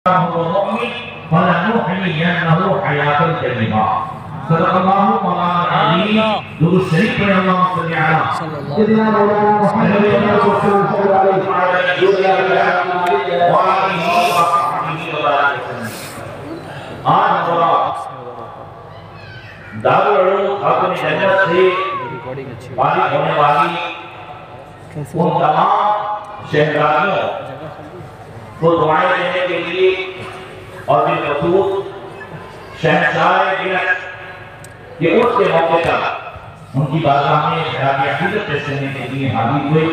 المؤمن فلنحيينه حياة طيبة. صدق الله مولانا العظيم. درود شریف پڑھیں اللهم صل على سيدنا مولانا محمد صلى الله عليه وسلم وآله وصحبه وسلم. آج ہمارا دارالعلوم خاتون جنت سے فارغ ہونے والی ان تمام شہزادیوں کو دعائیں دینے کے لیے اور بالخصوص شہنشاہ جنت کے عرس کے موقع پر ان کی بارگاہ میں خراج عقیدت پیش کرنے کے لیے حاضر ہوئے.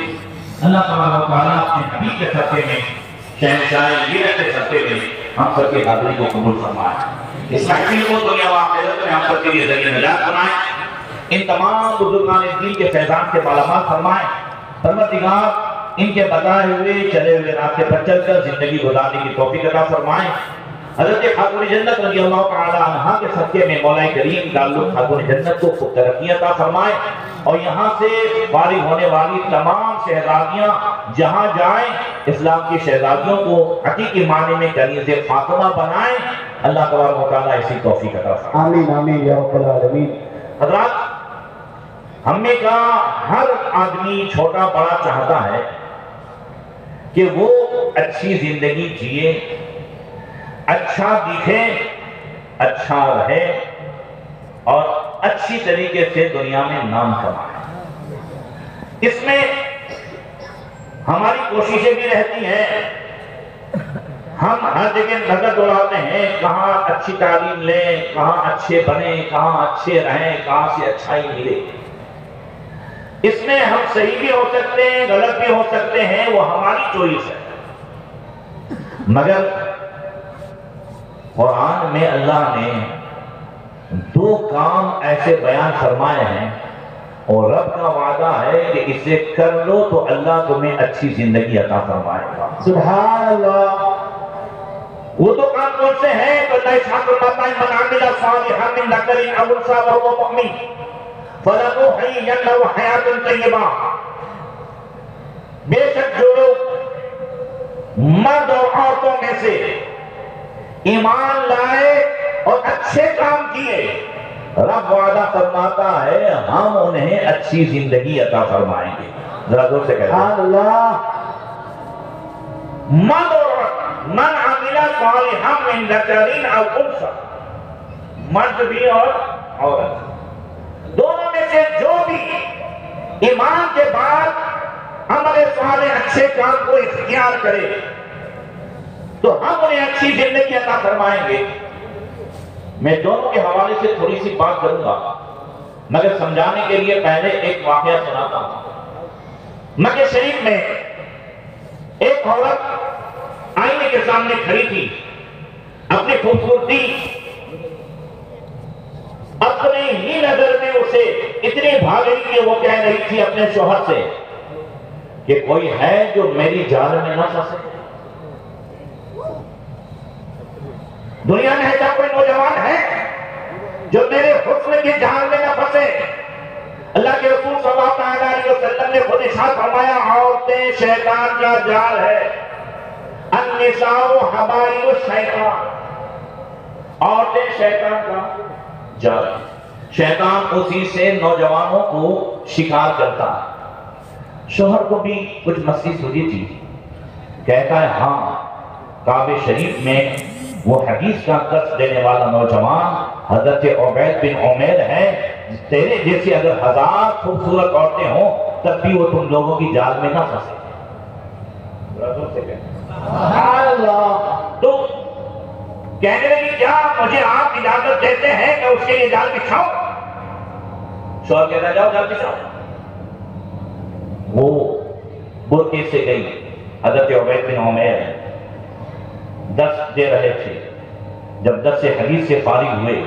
اللہ تبارک و تعالیٰ اپنے حبیب کے صدقے میں شہنشاہ جنت کے صدقے میں ہم سب کی حاضری کو قبول فرمائے. اس محفل کو دنیا و آخرت میں ہم سب کے لیے ذریعہ نجات بنائے. ان تمام بزرگان دین کے فیضان سے مالامال فرمائے. پروردگار ان کے بتائے ہوئے چلے ہوئے راستے پر چل کر زندگی گزارنے کی توفیق عطا فرمائے. حضرت خاتون جنت رضی اللہ تعالی عنہا کے صدقے میں مولا کریم دارالعلوم خاتون جنت کو خوب ترقی عطا فرمائے اور یہاں سے فارغ ہونے والی تمام شہزادیاں جہاں جائیں اسلام کی شہزادیوں کو حقیقی معنی میں کنیز فاطمہ بنائیں. اللہ تبارک و تعالی اسی توفیق عطا فرمائے. آمین آمین یا رب العالمین. حضرات ہم نے کہا ہر آدمی چھوٹا بڑا چاہتا ہے کہ وہ اچھی زندگی جیے, اچھا دکھے, اچھا رہے اور اچھی طریقے سے دنیا میں نام کمائے. اس میں ہماری کوششیں بھی رہتی ہیں. ہم ہر جگہ نظر دوڑاتے ہیں کہاں اچھی تعلیم لیں, کہاں اچھے بنیں, کہاں اچھے رہیں, کہاں سے اچھائی ملے. اس میں ہم صحیح بھی ہو سکتے ہیں, غلط بھی ہو سکتے ہیں, وہ ہماری چوائس ہے. مگر قرآن میں اللہ نے دو کام ایسے بیان فرمائے ہیں اور رب کا وعدہ ہے کہ اسے کر لو تو اللہ تمہیں اچھی زندگی عطا فرمائے گا. سبحان اللہ. وہ تو کام کون سے ہیں؟ تو اللہ اشارت فرماتا ہے من عمل صالحا من ذکر او انثى وهو مؤمن فلنحيينه حیاۃ طیبہ. بے شک جو لوگ مرد اور عورتوں میں سے ایمان لائے اور اچھے کام کیے, رب وعدہ فرماتا ہے ہم انہیں اچھی زندگی عطا فرمائیں گے. ذرا زور سے کہتے ہیں اللہ. مرد اور عورت, من عمل صالحا من ذکر او انثى, مرد بھی اور عورت دونوں میں سے جو بھی ایمان کے بعد عمل صالح اچھے کام کو اختیار کرے تو ہم انہیں اچھی زندگی عطا فرمائیں گے. میں دونوں کے حوالے سے تھوڑی سی بات کروں گا مگر سمجھانے کے لیے پہلے ایک واقعہ سناتا ہوں. مکہ شریف میں ایک عورت آئینے کے سامنے کھڑی تھی. اپنی خوبصورتی اپنے ہی نظر میں اسے اتنی بھا گئی کہ وہ کہہ رہی تھی اپنے شوہر سے کہ کوئی ہے جو میری جال میں نہ پھنسے. دنیا میں ایسا کوئی نوجوان ہے جو میرے حسن کی جال میں نہ پھنسے. اللہ کے رسول صلی اللہ علیہ وسلم نے خود ارشاد فرمایا عورتیں شیطان کا جال ہے. النساء حبائل الشیطان, عورتیں شیطان کا جال ہے. شیطان اسی سے نوجوانوں کو شکار کرتا ہے. شوہر کو بھی کچھ مستی سوجی تھی. کہتا ہے ہاں کعبہ شریف میں وہ حدیث کا درس دینے والا نوجوان حضرت عبید بن عمیر ہے. تیرے جیسے اگر 1000 خوبصورت عورتیں ہوں تب بھی وہ تم لوگوں کی جال میں نہ پھنسے. تو کہنے لگی کیا مجھے آپ اجازت دیتے ہیں کہ اس کے لیے جال بچھاؤں؟ شوہر کہتا جاؤ جال بچھاؤ. وہ برقعے سے گئی. حضرت عبید بن عمیر درس دے رہے تھے. جب درس حدیث سے فارغ ہوئے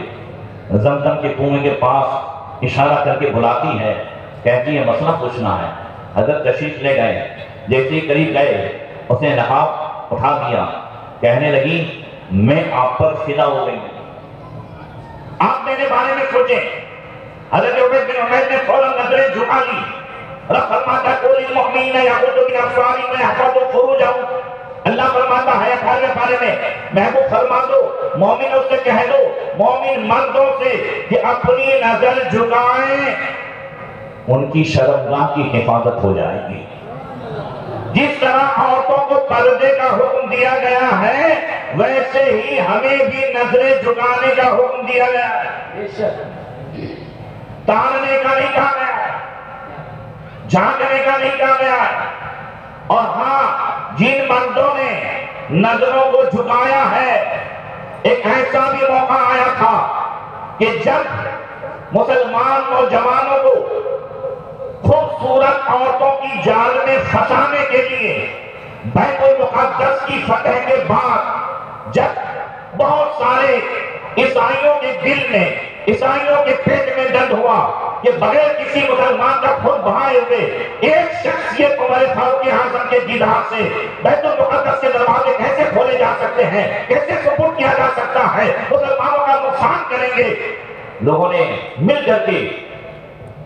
زمزم کے کنویں کے پاس اشارہ کر کے بلاتی ہے, کہتی ہے مسئلہ پوچھنا ہے. حضرت تشریف لے گئے. جیسے ہی قریب گئے اس نے نقاب اٹھا دیا. کہنے لگی میں آپ پر فدا ہو گئی, آپ میرے بارے میں سوچیں. حضرت عبید بن عمیر نے فوراً نظریں جھکا لی. رب فرماتا ہے قل للمؤمنین یغضوا من ابصارہم ویحفظوا فروجہم اللہ فرماتا ہے 18ویں پارے میں، محبوب فرما دو مومنوں سے کہہ دو، مومن مردوں سے کہ اپنی نظر جھکائیں، ان کی شرمگاہ کی حفاظت ہو جائے گی۔ جس طرح عورتوں کو پردے کا حکم دیا گیا ہے، ویسے ہی ہمیں بھی نظریں جھکانے کا حکم دیا گیا ہے، تاننے کا نہیں کہا گیا ہے، جھانکنے کا نہیں کہا گیا ہے۔ اور ہاں، جن مردوں نے نظروں کو جھکایا ہے، ایک ایسا بھی موقع آیا تھا کہ جب مسلمان نوجوانوں کو خوبصورت عورتوں کی جال میں پھنسانے کے لیے بیت المقدس کی فتح کے بعد جب بہت سارے عیسائیوں کے دل میں، عیسائیوں کے پیٹ میں درد ہوا کہ بغیر کسی مسلمان کا خون بہائے ہوئے ایک شخصیت عمر فاروق اعظم کے دیدار سے بیت المقدس کے دروازے کیسے کھولے جا سکتے ہیں، کیسے سپرد کیا جا سکتا ہے، مسلمانوں کا نقصان کریں گے، لوگوں نے مل کر کے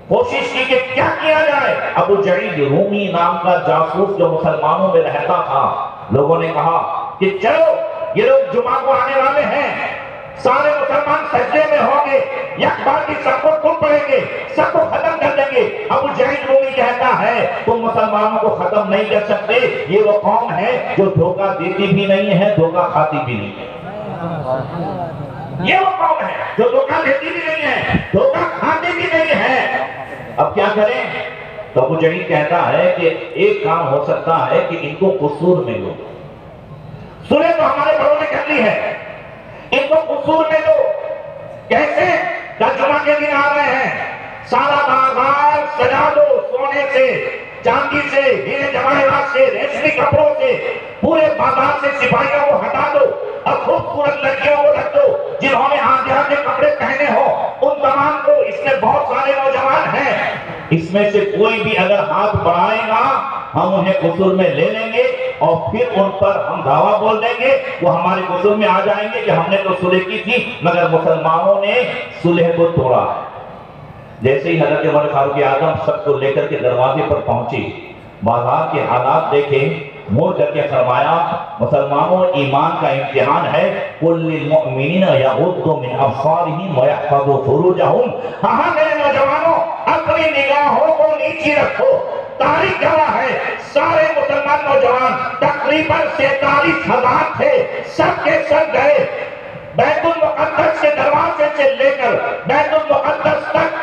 کوشش کی کہ کیا کیا جائے۔ ابو جعید رومی نام کا جاسوس جو مسلمانوں میں رہتا تھا، لوگوں نے کہا کہ چلو یہ لوگ جمعہ کو آنے والے ہیں، سارے مسلمان سجدے میں ہوں گے، یک بار کی سب کو تم پڑھیں گے، سب کو ختم کر دیں گے۔ ابو جعید رومی کہتا ہے تم مسلمانوں کو ختم نہیں کر سکتے، یہ وہ قوم ہے جو دھوکہ دیتی بھی نہیں ہے، دھوکہ کھاتی بھی نہیں ہے۔ یہ وہ قوم ہے جو دھوکہ دیتی بھی نہیں ہے، دھوکہ کھاتی بھی نہیں ہے۔ اب کیا کریں؟ تو ابو جعید کہتا ہے کہ ایک کام ہو سکتا ہے کہ ان کو قصور میں لو۔ سنے تو ہمارے بڑوں نے کر لی ہے، ان کو قصور میں لو۔ کیسے؟ جمعہ کے دن آ رہے ہیں، سارا بازار سجا دو سونے سے، چاندی سے، ہیرے جواہرات سے، ریشمی کپڑوں سے، پورے بازار سے سپاہیوں کو ہٹا دو اور خوبصورت لڑکیوں کو رکھ دو جنہوں نے آدھے آدھے کپڑے پہنے ہو، ان تمام کو، اس میں بہت سارے نوجوان ہیں، اس میں سے کوئی بھی اگر ہاتھ بڑھائے گا ہم انہیں قصور میں لے لیں گے اور پھر ان پر ہم دعویٰ بول دیں گے، وہ ہمارے قصور میں آ جائیں گے کہ ہم نے تو صلح کی تھی مگر مسلمانوں نے صلح کو توڑا ہے۔ جیسے ہی حضرت عمر فاروق اعظم سب کو لے کر کے دروازے پر پہنچے، بازار کے حالات دیکھے، مڑ کر کے فرمایا مسلمانوں ایمان کا امتحان ہے، قُلْ لِلْمُؤْمِنِينَ يَغُضُّوا مِنْ أَبْصَارِهِمْ وَيَحْفَظُوا فُرُوجَهُمْ۔ ہاں میرے نوجوانوں، اپنی نگاہوں کو نیچی رکھو۔ تاریخ گواہ ہے، سارے مسلمان نوجوان تقریباً 47,000 تھے، سب کے سب گئے بیت المقدس کے دروازے سے لے کر بیت المقدس تک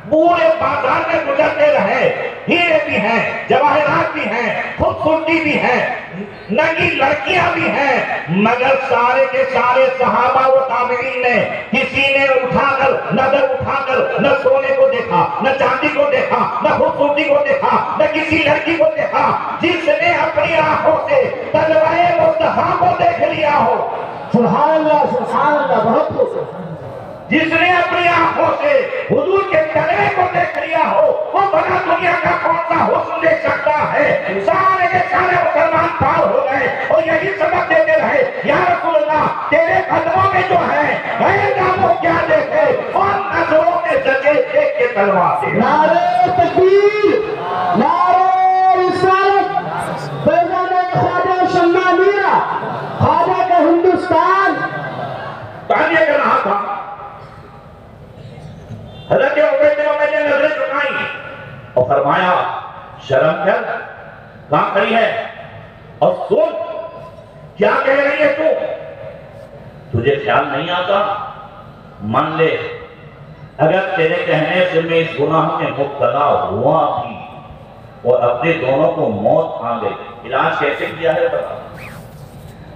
پورے بازار میں گزرتے رہے، ہیرے بھی ہیں، جواہرات بھی ہیں، خوبصورتی بھی ہیں، ننگی لڑکیاں بھی ہیں، مگر سارے کے سارے صحابہ و تابعین نے کسی نے نظر اٹھا کر نہ سونے کو دیکھا، نہ چاندی کو دیکھا، نہ خوبصورتی کو دیکھا، نہ کسی لڑکی کو دیکھا۔ جس نے اپنی آنکھوں سے طلوائے مصطفیٰ کو دیکھ لیا ہو، سبحان اللہ سبحان اللہ، بہت خوب۔ جس نے اپنی آنکھوں سے حضور کے تلوے کو دیکھ لیا ہو، وہ بنا دنیا کا کون سا حسن دیکھ سکتا ہے؟ سارے کے سارے مسلمان پار ہو گئے اور یہی سبق دیتے رہے، یا رسول اللہ تیرے قدموں میں جو ہے غیر ناموں کیا دیکھے اور نظروں میں سجے دیکھ کے تلوار دے۔ نعرہ تکبیر، نعرہ رسالت، بیگانہ خواجہ شمالیہ، خواجہ کا ہندوستان تعلیہ کر رہا تھا۔ حضرت عبید میں نے نظریں جھکائیں اور فرمایا شرم کر، کہاں کھڑی ہے اور سن کیا کہہ رہی ہے تو؟ تجھے خیال نہیں آتا؟ مان لے اگر تیرے کہنے سے میں اس گناہ میں مبتلا ہوا بھی اور اپنے دونوں کو موت آ گئی، علاج کیسے کیا ہے بتا؟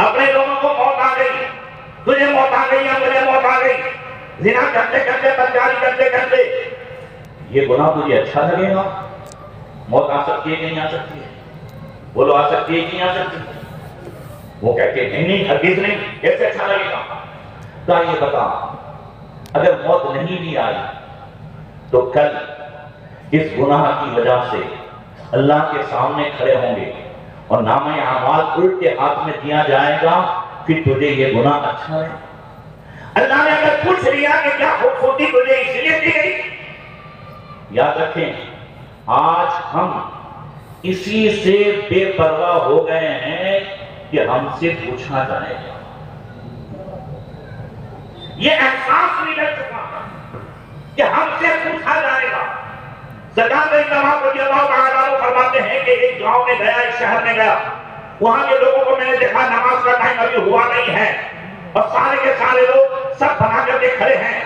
اپنے دونوں کو موت آ گئی، تجھے موت آ گئی یا مجھے موت آ گئی، زنا کرتے کرتے بدکاری کرتے کرتے، یہ گناہ تجھے اچھا لگے گا؟ موت آ سکتی ہے کہ نہیں آ سکتی ہے؟ بولو آ سکتی ہے کہ نہیں آ سکتی؟ وہ کہتے ہیں نہیں ہرگز نہیں، کیسے اچھا لگے گا؟ تو یہ بتا اگر موت نہیں بھی آئی تو کل اس گناہ کی وجہ سے اللہ کے سامنے کھڑے ہوں گے اور نامہ اعمال الٹے ہاتھ میں دیا جائے گا، پھر تجھے یہ گناہ اچھا ہے؟ اللہ نے اگر پوچھ لیا کہ کیا خوبصورتی تجھے اس لیے دی گئی؟ یاد رکھیں آج ہم اسی سے بے پرواہ ہو گئے ہیں کہ ہم سے پوچھا جائے گا. یہ احساس نہیں لگ چکا کہ ہم سے پوچھا جائے گا. سجاد نواز رضی اللہ تعالیٰ عنہ فرماتے ہیں کہ ایک گاؤں میں گیا، ایک شہر میں گیا، وہاں کے لوگوں کو میں نے دیکھا نماز کا ٹائم ابھی ہوا نہیں ہے اور سارے کے سارے لوگ سب بنا کر کے کھڑے ہیں،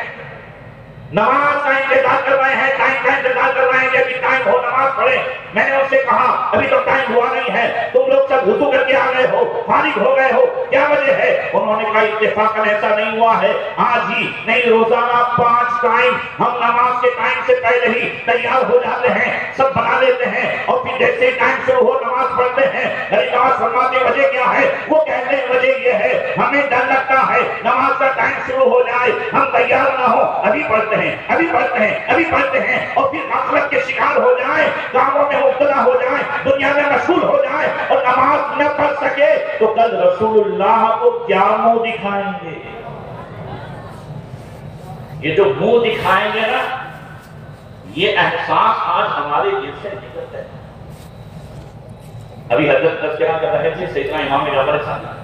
نماز کا انتظار کر رہے ہیں، ٹائم کا انتظار کر رہے ہیں کہ ابھی ٹائم ہو نماز پڑھے. میں نے ان سے کہا ابھی تو ٹائم ہوا نہیں ہے، تم لوگ سب وضو کر کے آ گئے ہو، فارغ ہو گئے ہو، کیا وجہ ہے؟ انہوں نے کہا اتفاقاً ایسا نہیں ہوا ہے، آج ہی نہیں روزانہ 5 ٹائم ہم نماز کے ٹائم سے پہلے ہی تیار ہو جاتے ہیں، سب بنا لیتے ہیں اور پھر جیسے ٹائم شروع ہو نماز پڑھتے ہیں. نماز فرماتے وجہ کیا ہے؟ وہ کہتے ہیں وجہ یہ ہے ہمیں ڈر لگتا ہے نماز کا ٹائم شروع ہو جائے، ہم تیار نہ ہو، ابھی پڑھتے ہیں ابھی پڑھتے ہیں ابھی پڑھتے ہیں اور پھر غفلت کے شکار ہو جائیں، کاموں میں مبتلا ہو جائیں، دنیا میں مشغول ہو جائیں اور نماز نہ پڑھ سکے تو کل رسول اللہ کو کیا منہ دکھائیں گے؟ یہ جو منہ دکھائیں گے نا، یہ احساس آج ہمارے دل سے نکلتا ہے. ابھی حضرت تذکرہ کر رہے تھے سیدنا امام جعفر صادق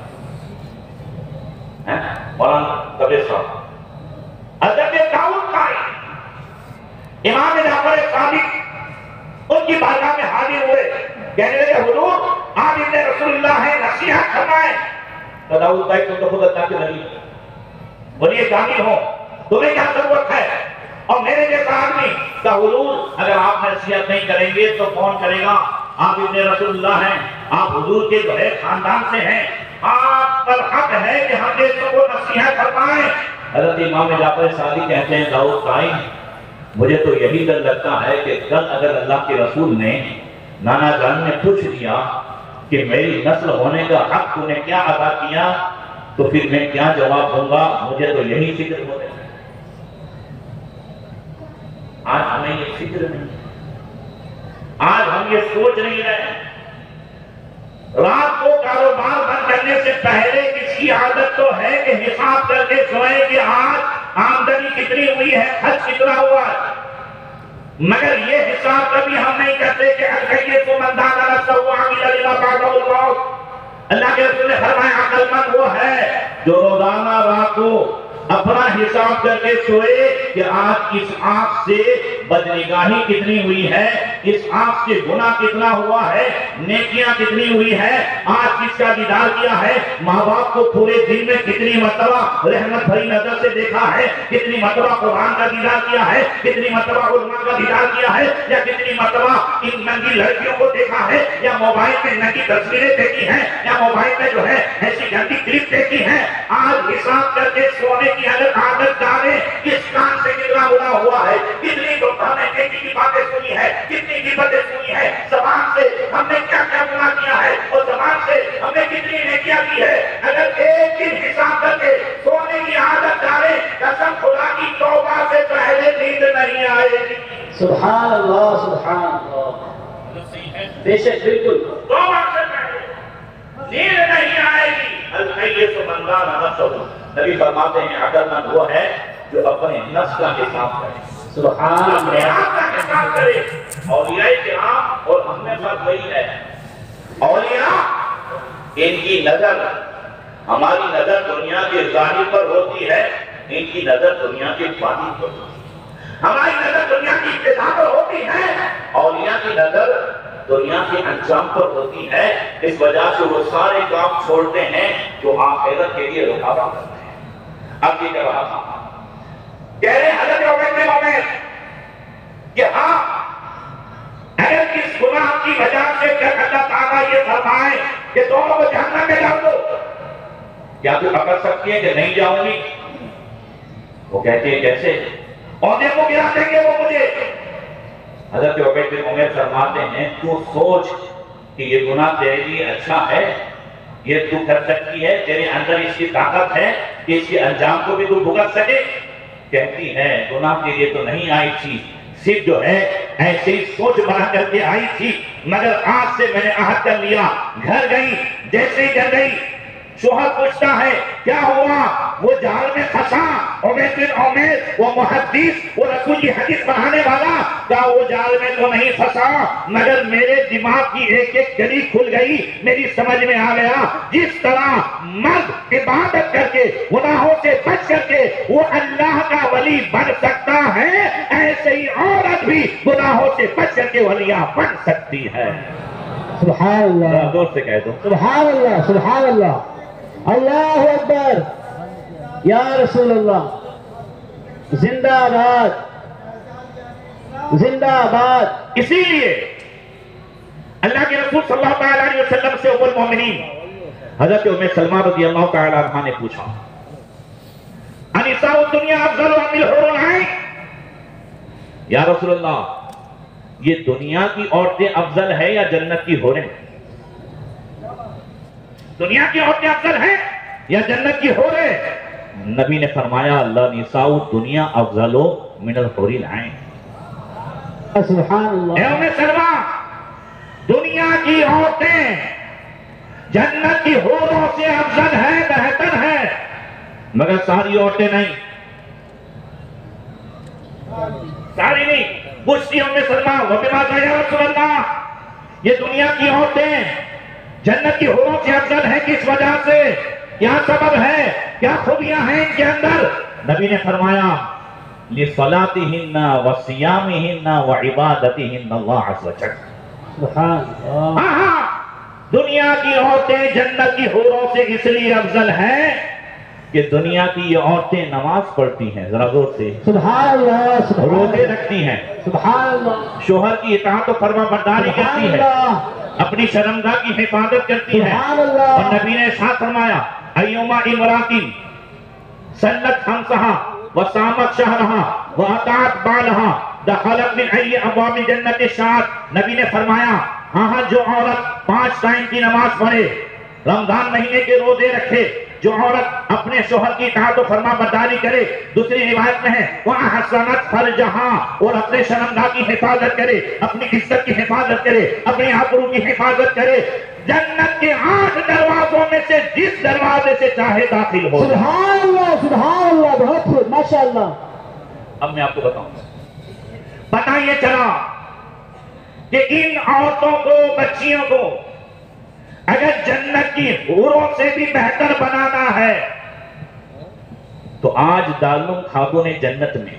مولانا کبیر صاحب، حضرت داؤد قاری امام جعفر صادق ان کی بارگاہ میں حاضر ہوئے، کہنے لگے حضور آپ ابن رسول اللہ ہیں، نصیحت فرمائیں. تو داؤد بھائی تم تو خود اللہ کے نبی بولیے کامل ہو، تمہیں کیا ضرورت ہے؟ اور میرے جیسا آدمی کا حضور اگر آپ نصیحت نہیں کریں گے تو کون کرے گا؟ آپ ابن رسول اللہ ہیں، آپ حضور کے جو ہے خاندان سے ہیں، آپ پر حق ہے کہ ہم جیسوں کو نصیحت فرمائیں. حضرت امام جعفر صادق کہتے ہیں داؤد قائم مجھے تو یہی ڈر لگتا ہے کہ کل اگر اللہ کے رسول نے نانا جان نے پوچھ دیا کہ میری نسل ہونے کا حق تو نے کیا ادا کیا تو پھر میں کیا جواب دوں گا. مجھے تو یہی فکر ہو رہا ہے. آج ہمیں یہ فکر نہیں، آج ہم یہ سوچ نہیں رہے. رات کو کاروبار بند کرنے سے پہلے کس کی عادت تو ہے کہ حساب کر کے سوئے کہ آج آمدنی کتنی ہوئی ہے، خرچ کتنا ہوا ہے، مگر یہ حساب کبھی ہم نہیں کرتے کہ اللہ کے رسول نے فرمایا عقل مند وہ ہے جو روزانہ رات کو اپنا حساب کر کے سوئے کہ آج اس آنکھ سے بدنگاہی کتنی ہوئی ہے، اس آنکھ سے گناہ کتنا ہوا ہے، نیکیاں کتنی ہوئی ہے، آج کس کا دیدار کیا ہے، ماں باپ کو پورے دن میں کتنی مرتبہ رحمت بھری نظر سے دیکھا ہے، کتنی مرتبہ قرآن کا دیدار کیا ہے، کتنی مرتبہ علماء کا دیدار کیا ہے، یا کتنی مرتبہ ان ننگی لڑکیوں کو دیکھا ہے، یا موبائل میں ننگی تصویریں دیکھی ہیں، یا موبائل میں جو ہے ایسی گندی کلپ دیکھی ہیں. آج حساب کر کے سونے کی عادت ڈالیں کس کان سے کتنا گناہ ہوا ہے، کتنی نیکی کی باتیں سنی ہے، کتنی غیبتیں سنی ہے، زبان سے ہم نے کیا کیا گناہ کیا ہے اور زبان سے ہم نے کتنی نیکیاں کی ہے. اگر ایک دن حساب کر کے سونے کی عادت ڈالیں قسم خدا کی توبہ سے پہلے نیند نہیں آئے گی. سبحان اللہ سبحان اللہ. بے شک بالکل توبہ سے پہلے نیند نہیں آئے گی. الخیس من دان نفسہ، نبی فرماتے ہیں عقل مند وہ ہے جو اپنے نفس کا حساب کرے، سبحان اپنے اللہ. آپ کا حساب کرے. اولیاء کرام اور ہم میں فرق وہی ہے، اولیاء ان کی نظر ہماری نظر دنیا کے ظاہر پر ہوتی ہے، ان کی نظر دنیا کے باطن پر ہوتی ہے. ہماری نظر دنیا کی ابتدا پر ہوتی ہے، اولیاء کی نظر دنیا کے انجام پر ہوتی ہے. اس وجہ سے وہ سارے کام چھوڑتے ہیں جو آخرت کے لیے رکاوٹ کرتے ہیں. اب یہ کہہ رہا تھا کہہ رہے حضرت عبید بن عمیر کہ ہاں اگر کس گناہ کی وجہ سے اللہ تعالیٰ یہ فرمائے کہ دونوں کو جہنم میں ڈال دو، کیا تو پکڑ سکتی ہے کہ نہیں جاؤں گی؟ وہ کہتے ہیں کیسے؟ عہدے کو گرا دیں گے وہ مجھے. حضرت عبید بن عمیر فرماتے ہیں تو سوچ کہ یہ گناہ تیرے لیے اچھا ہے، یہ تو کر سکتی ہے، تیرے اندر اس کی طاقت ہے کہ اس کے انجام کو بھی تو بھگت سکے. کہتی ہے گناہ کے لیے تو نہیں آئی تھی، صرف جو ہے ایسے ہی سوچ بنا کر کے آئی تھی، مگر آج سے میں نے عہد کر لیا. گھر گئی، جیسے ہی گھر گئی شوہر پوچھتا ہے کیا ہوا؟ وہ جال میں پھنسا، عمیر بن عمیر وہ محدث، وہ رسول کی حدیث پڑھانے والا، کیا وہ جال میں تو نہیں پھنسا، مگر میرے دماغ کی ایک ایک گلی کھل گئی، میری سمجھ میں آ گیا جس طرح مرد عبادت کر کے گناہوں سے بچ کر کے وہ اللہ کا ولی بن سکتا ہے، ایسے ہی عورت بھی گناہوں سے بچ کر کے ولیہ بن سکتی ہے۔ سبحان اللہ، زور سے کہہ دو سبحان اللہ، سبحان اللہ، اللہ اکبر، یا رسول اللہ، زندہ آباد، زندہ آباد۔ اسی لیے اللہ کے رسول صلی اللہ علیہ وسلم سے ام المومنین حضرت ام سلمہ رضی اللہ تعالی عنہ نے پوچھا انساء الدنیا افضل ام الحور العین؟ یا رسول اللہ یہ دنیا کی عورتیں افضل ہے یا جنت کی حوریں؟ دنیا کی عورتیں افضل ہیں یا جنت کی حوریں؟ نبی نے فرمایا لنساء الدنیا افضل من الحور العین۔ سبحان اللہ، اے ام سلمہ دنیا کی عورتیں جنت کی حوروں سے افضل ہیں، بہتر ہیں، مگر ساری عورتیں نہیں، ساری نہیں۔ پوچھتی ام سلمہ وَبِمَاذَا یا رسول اللہ یہ دنیا کی عورتیں جنت کی حوروں سے افضل ہیں کس وجہ سے؟ کیا سبب ہے؟ کیا خوبیاں ہیں ان کے اندر؟ نبی نے فرمایا لِصَلَاتِهِنَّ وَصِيَامِهِنَّ وَعِبَادَتِهِنَّ اللَّهَ عَزَّ وَجَلَّ۔ سبحان اللہ، دنیا کی عورتیں جنت کی حوروں سے اس لیے افضل ہیں کہ دنیا کی یہ عورتیں نماز پڑھتی ہیں، ذرا زور سے، سبحان اللہ، سبحان روزے اللہ، رکھتی ہیں، سبحان اللہ، شوہر کی اطاعت و فرما برداری کرتی سبحان ہے، اللہ، اپنی شرمگاہ کی حفاظت کرتی ہے، سبحان اللہ، اور نبی نے ارشاد فرمایا ایما امراتن صلت خمسہا وصامت شہرہا واطاعت بالہا دخلت من ای ابواب جنت شاعت۔ نبی نے فرمایا ہاں جو عورت 5 ٹائم کی نماز پڑھے، رمضان مہینے کے روزے رکھے، جو عورت اپنے شوہر کی اطاعت و فرما برداری کرے، دوسری روایت میں ہے وَأَحْسَنَتْ فَرْجَهَا، اور اپنے شرمگاہ کی حفاظت کرے، اپنی عزت کی حفاظت کرے، اپنے آبرو کی حفاظت کرے، جنت کے 8 دروازوں میں سے جس دروازے سے چاہے داخل ہو جائے۔ سبحان اللہ، سبحان اللہ، بہت خوب، ماشاءاللہ۔ اب میں آپ کو بتاؤں پتہ یہ چلا کہ ان عورتوں کو، بچیوں کو اگر جنت کی حوروں سے بھی بہتر بنانا ہے تو آج دارالعلوم خاتون جنت میں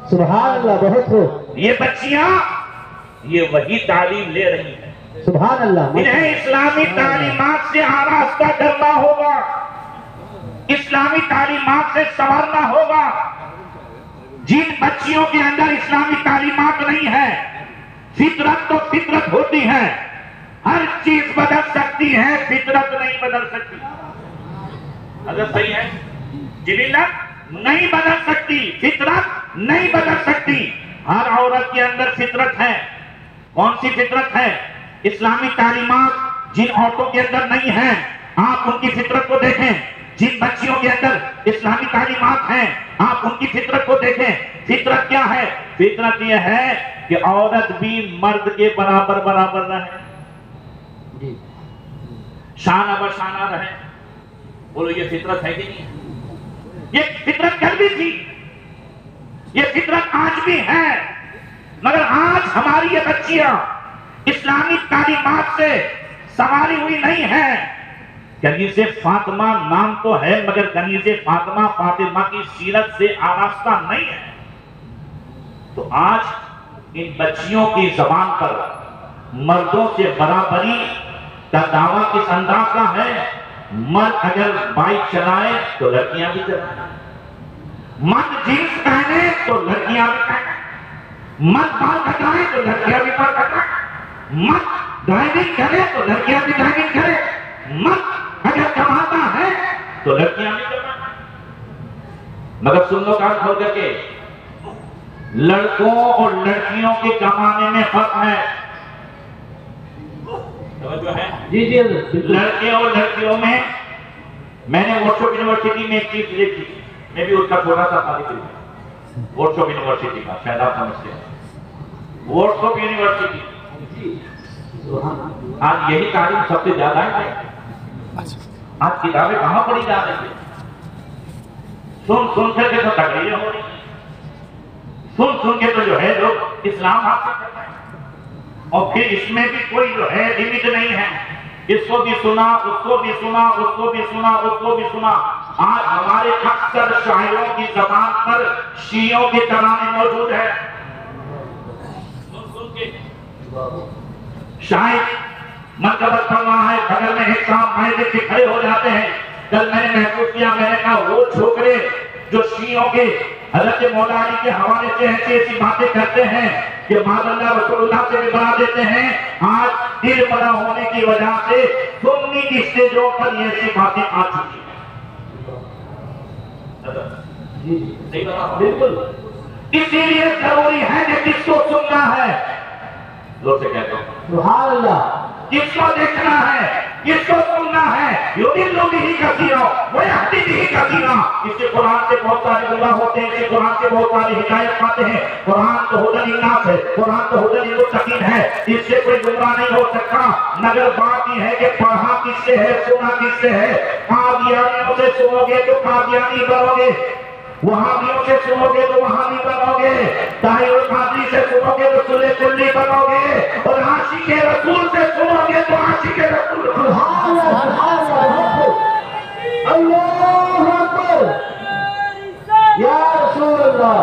سبحان اللہ، بہت خوب، یہ بچیاں یہ وہی تعلیم لے رہی ہیں، سبحان اللہ، انہیں اسلامی تعلیمات سے آراستہ کرنا ہوگا، اسلامی تعلیمات سے سنورنا ہوگا۔ جن بچیوں کے اندر اسلامی تعلیمات نہیں ہے، فطرت تو فطرت ہوتی ہے، ہر چیز بدل سکتی ہے، فطرت نہیں بدل سکتی۔ حضرت صحیح ہے، جبلت نہیں بدل سکتی، فطرت نہیں بدل سکتی۔ ہر عورت کے اندر فطرت ہے۔ کون سی فطرت ہے؟ اسلامی تعلیمات جن عورتوں کے اندر نہیں ہیں، آپ ان کی فطرت کو دیکھیں۔ جن بچیوں کے اندر اسلامی تعلیمات ہیں، آپ ان کی فطرت کو دیکھیں۔ فطرت کیا ہے؟ فطرت یہ ہے کہ عورت بھی مرد کے برابر رہے، شانہ بشانہ رہے۔ بولو یہ فطرت ہے کہ نہیں؟ یہ فطرت کل بھی تھی، یہ فطرت آج بھی ہے، مگر آج ہماری یہ بچیاں اسلامی تعلیمات سے سنواری ہوئی نہیں ہیں۔ کنیز فاطمہ نام تو ہے مگر کنیز فاطمہ فاطمہ کی سیرت سے آراستہ نہیں ہے۔ تو آج ان بچیوں کی زبان پر مردوں سے برابری کا دعویٰ کس انداز کا ہے؟ مرد اگر بائک چلائے تو لڑکیاں بھی چلائیں، مرد جینس پہنے تو لڑکیاں بھی پہنیں، مرد بال کٹائے تو لڑکیاں بھی بال کٹائیں، مرد ڈرائیونگ کرے تو لڑکیاں بھی ڈرائیونگ کرے، مرد اگر کماتا ہے تو لڑکیاں بھی کمائیں۔ مگر سن لو کان کھول کر کے، لڑکوں اور لڑکیوں کے کمانے میں فرق ہے۔ توجہ ہے؟ جی جی حضرت، لڑکے اور لڑکیوں میں میں نے ورکشاپ یونیورسٹی میں ایک چیز دیکھی، میں بھی اس کا چھوٹا سا طالب علم ہوں، ورکشاپ یونیورسٹی کا، شاید آپ سمجھتے ہیں ورکشاپ یونیورسٹی، آج یہی تعلیم سب سے زیادہ ہے۔ آج کتابیں کہاں پڑھی جا رہی ہیں؟ سن کر کے تو تقریریں ہو رہی ہیں، سن کے تو جو ہے لوگ اسلام حاصل کر رہے ہیں، اور پھر اس میں بھی کوئی جو ہے لمٹ نہیں ہے، اس کو بھی سنا، اس کو بھی سنا، اس کو بھی سنا، اس کو بھی سنا۔ آج ہمارے اکثر شاعروں کی زبان پر شیعوں کے ترانے موجود ہیں۔ سن کے شاعر مرکبت پڑھ رہا ہے، بغل میں ایک صاحب مائدے کے کھڑے ہو جاتے ہیں۔ کل میں نے محسوس کیا، میں نے کہا وہ چھوکرے جو شیعوں کے حضرت مولا علی کے حوالے سے ایسی باتیں کرتے ہیں کہ معاذ اللہ رسول اللہ سے بھی بنا دیتے ہیں، آج دل بنا ہونے کی وجہ سے سنی کی اسٹیجوں پر یہ ایسی باتیں آ چکی ہیں۔ بالکل، اسی لیے ضروری ہے کہ کس کو سننا ہے، زور سے کہتا ہوں سبحان اللہ، کس کو دیکھنا ہے، کس کو سننا ہے۔ یضل بہ کثیرا ویہدی بہ کثیرا، اس کے قرآن سے بہت سارے گمراہ ہوتے ہیں، اس کے قرآن سے بہت ساری ہدایت پاتے ہیں۔ قرآن تو ہدی للناس ہے، قرآن تو ہدی للمتقین ہے، اس سے کوئی گمراہ نہیں ہو سکتا۔ مگر بات یہ ہے کہ پڑھا کس سے ہے، سنا کس سے ہے۔ قادیانیوں سے سنو گے تو قادیانی بنو گے، وہابیوں سے سنو گے تو وہابی بنو گے، طاہر القادری سے سنو گے تو سنی بنو گے، اور عاشق رسول سے سنو گے تو عاشق رسول بنو گے۔ اللہ اکبر، یا رسول اللہ،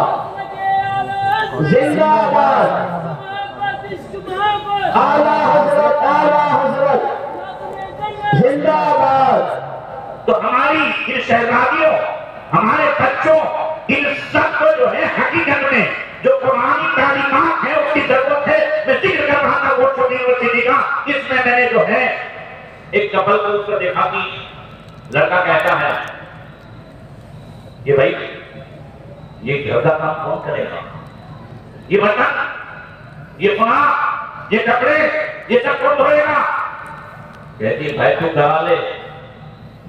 زندہ باد، اعلیٰ حضرت، اعلیٰ حضرت، زندہ باد۔ تو ہماری ان شہزادیوں، ہمارے بچوں، ان سب کو جو ہے حقیقت میں جو قرآنی تعلیمات ہے اس کی ضرورت ہے۔ میں ذکر کر رہا تھا وہ چھوٹی یونیورسٹی کا، اس میں میں نے جو ہے ایک کپل کو اس کو دیکھا کہ لڑکا کہتا ہے کہ بھائی یہ گھر کا کام کون کرے گا، یہ برتن، یہ فلاں، یہ کپڑے، یہ سب کون دھوئے گا؟ کہتی بھائی تو کرا لے،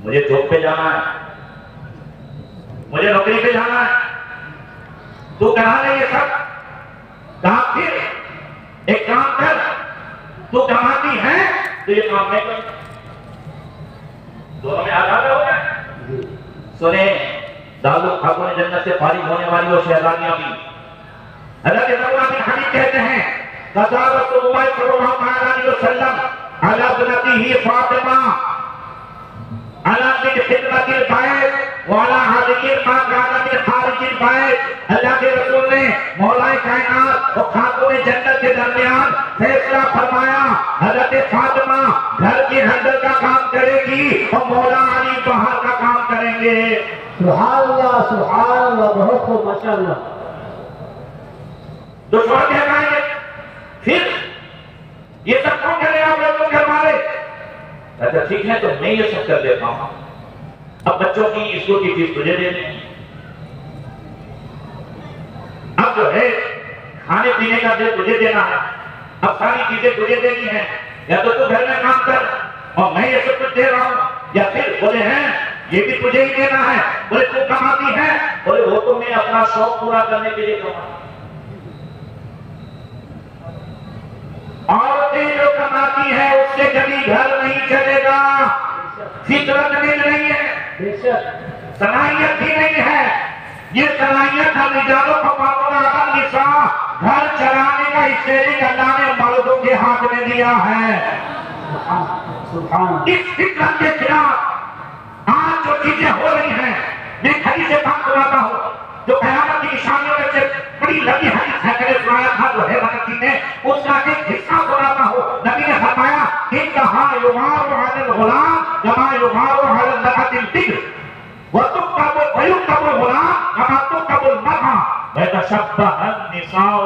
مجھے جاب پہ جانا ہے، مجھے نوکری پہ جانا ہے، تو کرا لے یہ سب۔ کہا پھر ایک کام کر، تو کماتی ہے تو یہ کام نہیں کر، دونوں میں آزاد ہو گئے۔ سنیں دارو خاتون جنت سے فارغ ہونے والی وہ شہزادیاں بھی حضرت ضرورت حدیث کہتے ہیں قضا رسول اللہ صلی اللہ علیہ وسلم علی ابنتہ فاطمہ علی من خدمت البیت وعلی حاضر ما کان من خارج البیت۔ اللہ کے رسول نے مولا کائنات اور خاتون جنت کے درمیان فیصلہ فرمایا، حضرت فاطمہ گھر کے اندر کا کام کرے گی اور مولا علی باہر کا کام کریں گے۔ سبحان اللہ، سبحان اللہ، بہت خوب، ماشاءاللہ۔ دشمن کہلائیں گے پھر یہ سب کون کرے آپ لوگوں گھر والے؟ اچھا ٹھیک ہے تو میں یہ سب کر دیتا ہوں، اب بچوں کی اسکول کی فیس تجھے دے دیں، اب جو ہے کھانے پینے کا دے تجھے دینا ہے، اب ساری چیزیں تجھے دینی ہیں، یا تو گھر میں کام کر اور میں یہ سب کچھ دے رہا ہوں، یا پھر بولے ہیں یہ بھی تجھے ہی دینا ہے۔ بولے تو کماتی ہے، بولے وہ تو میں اپنا شوق پورا کرنے کے لیے کماتا ہوں۔ عورتیں جو کماتی ہیں اس سے کبھی گھر نہیں چلے گا، فطرت میں نہیں ہے، صلاحیت بھی نہیں ہے۔ یہ صلاحیت الرجال قوامون علی النساء، گھر چلانے کا اسٹیئرنگ اللہ نے مردوں کے ہاتھ میں دیا ہے۔ اس فطرت کے خلاف آج جو چیزیں ہو رہی ہیں، میں کھڑی سے بات سناتا ہوں، جو قیامت کی نشانیوں میں سے بڑی لمبی حدیث ہے، میں نے سنایا تھا جو ہے بنتی نے، اس کا ایک حصہ سناتا ہوں۔ نبی نے فرمایا انہا یغار علی الغلام کما یغار علی المرأة البکر ویکتب الغلام کما تکتب المرأة ویتشبہ النساء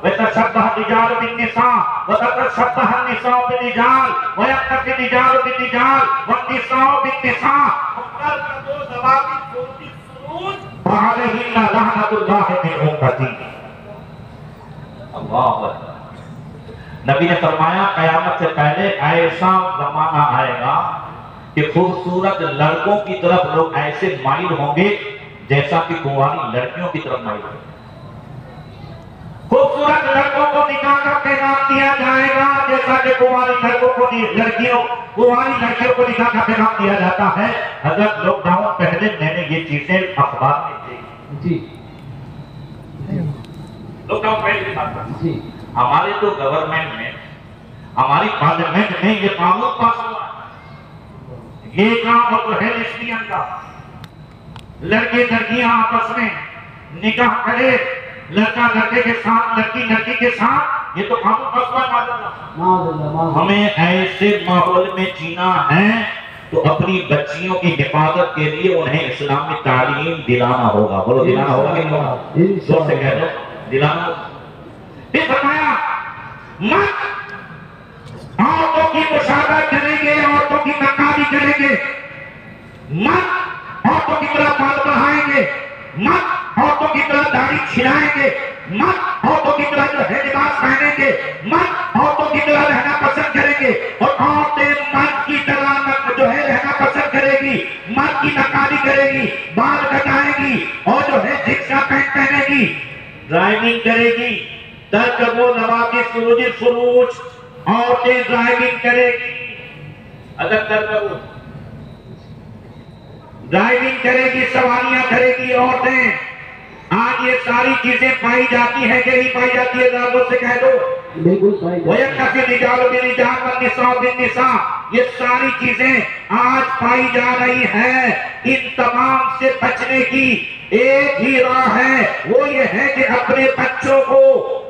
ویتشبہ الرجال بالنساء وتتشبہ النساء بالرجال ویقتدی الرجال بالرجال والنساء بالنساء۔ مقرر کا دو ضوابط صورتی سروج وعلیہن لعنت اللہ من امتی۔ اللہ اکبر۔ نبی نے فرمایا قیامت سے پہلے ایسا زمانہ آئے گا کہ خوبصورت لڑکوں کی طرف لوگ ایسے مائل ہوں گے جیسا کہ کنواری لڑکیوں کی طرف مائل ہوں گے۔ خوبصورت لڑکوں کو نکاح کا پیغام دیا جائے گا جیسا کہ کنواری لڑکیوں کو نکاح کا پیغام دیا جاتا ہے. اگر لاک ڈاؤن پہلے میں نے یہ چیزیں اخبار میں دیکھی جی لاک ڈاؤن پہلے کی بات کرتا ہوں. جی ہمارے تو گورنمنٹ میں ہماری پارلیمنٹ میں یہ قانون پاس ہوا ہے. یہ کام اور تو ہے لیسبین کا. لڑکے لڑکیاں آپس میں نکاح کرے, لڑکا لڑکے کے ساتھ, لڑکی لڑکی کے ساتھ, یہ تو قانون پاس ہوا ہے. ہمیں ایسے ماحول میں جینا ہے تو اپنی بچیوں کی حفاظت کے لیے انہیں اسلامی تعلیم دلانا ہوگا. بولو دلانا ہوگا کہ نہیں؟ زور سے کہہ دو دلانا ہوگا. پھر فرمایا مت عورتوں کی مشاہدہ کریں گے, عورتوں کی نقابی کریں گے, مت عورتوں کی طرح بال بڑھائیں گے, مت عورتوں کی طرح داڑھی چھڑائیں گے, مت عورتوں کی طرح جو ہے لباس پہنیں گے, مت عورتوں کی طرح رہنا پسند کریں گے. اور عورتیں مرد کی طرح جو ہے رہنا پسند کرے گی, مرد کی نقابی کرے گی, بال کٹائے گی, اور جو ہے جینس کا پینٹ پہنے گی, ڈرائیونگ کرے گی. ترکب و نواقص سروج الفروج, عورتیں ڈرائیونگ کرے گی. اگر ڈرائیونگ کرے گی, سواریاں کرے گی عورتیں. آج یہ ساری چیزیں پائی جاتی ہیں کہ نہیں پائی جاتی ہے؟ ذرا سے کہہ دو. بالکل پائی جاتی وَيَكْتَفِي الرِّجَالُ بِالرِّجَالِ وَالنِّسَاءُ بِالنِّسَاءِ, یہ ساری چیزیں آج پائی جا رہی ہیں. ان تمام سے بچنے کی ایک ہی راہ ہے, وہ یہ ہے کہ اپنے بچوں کو,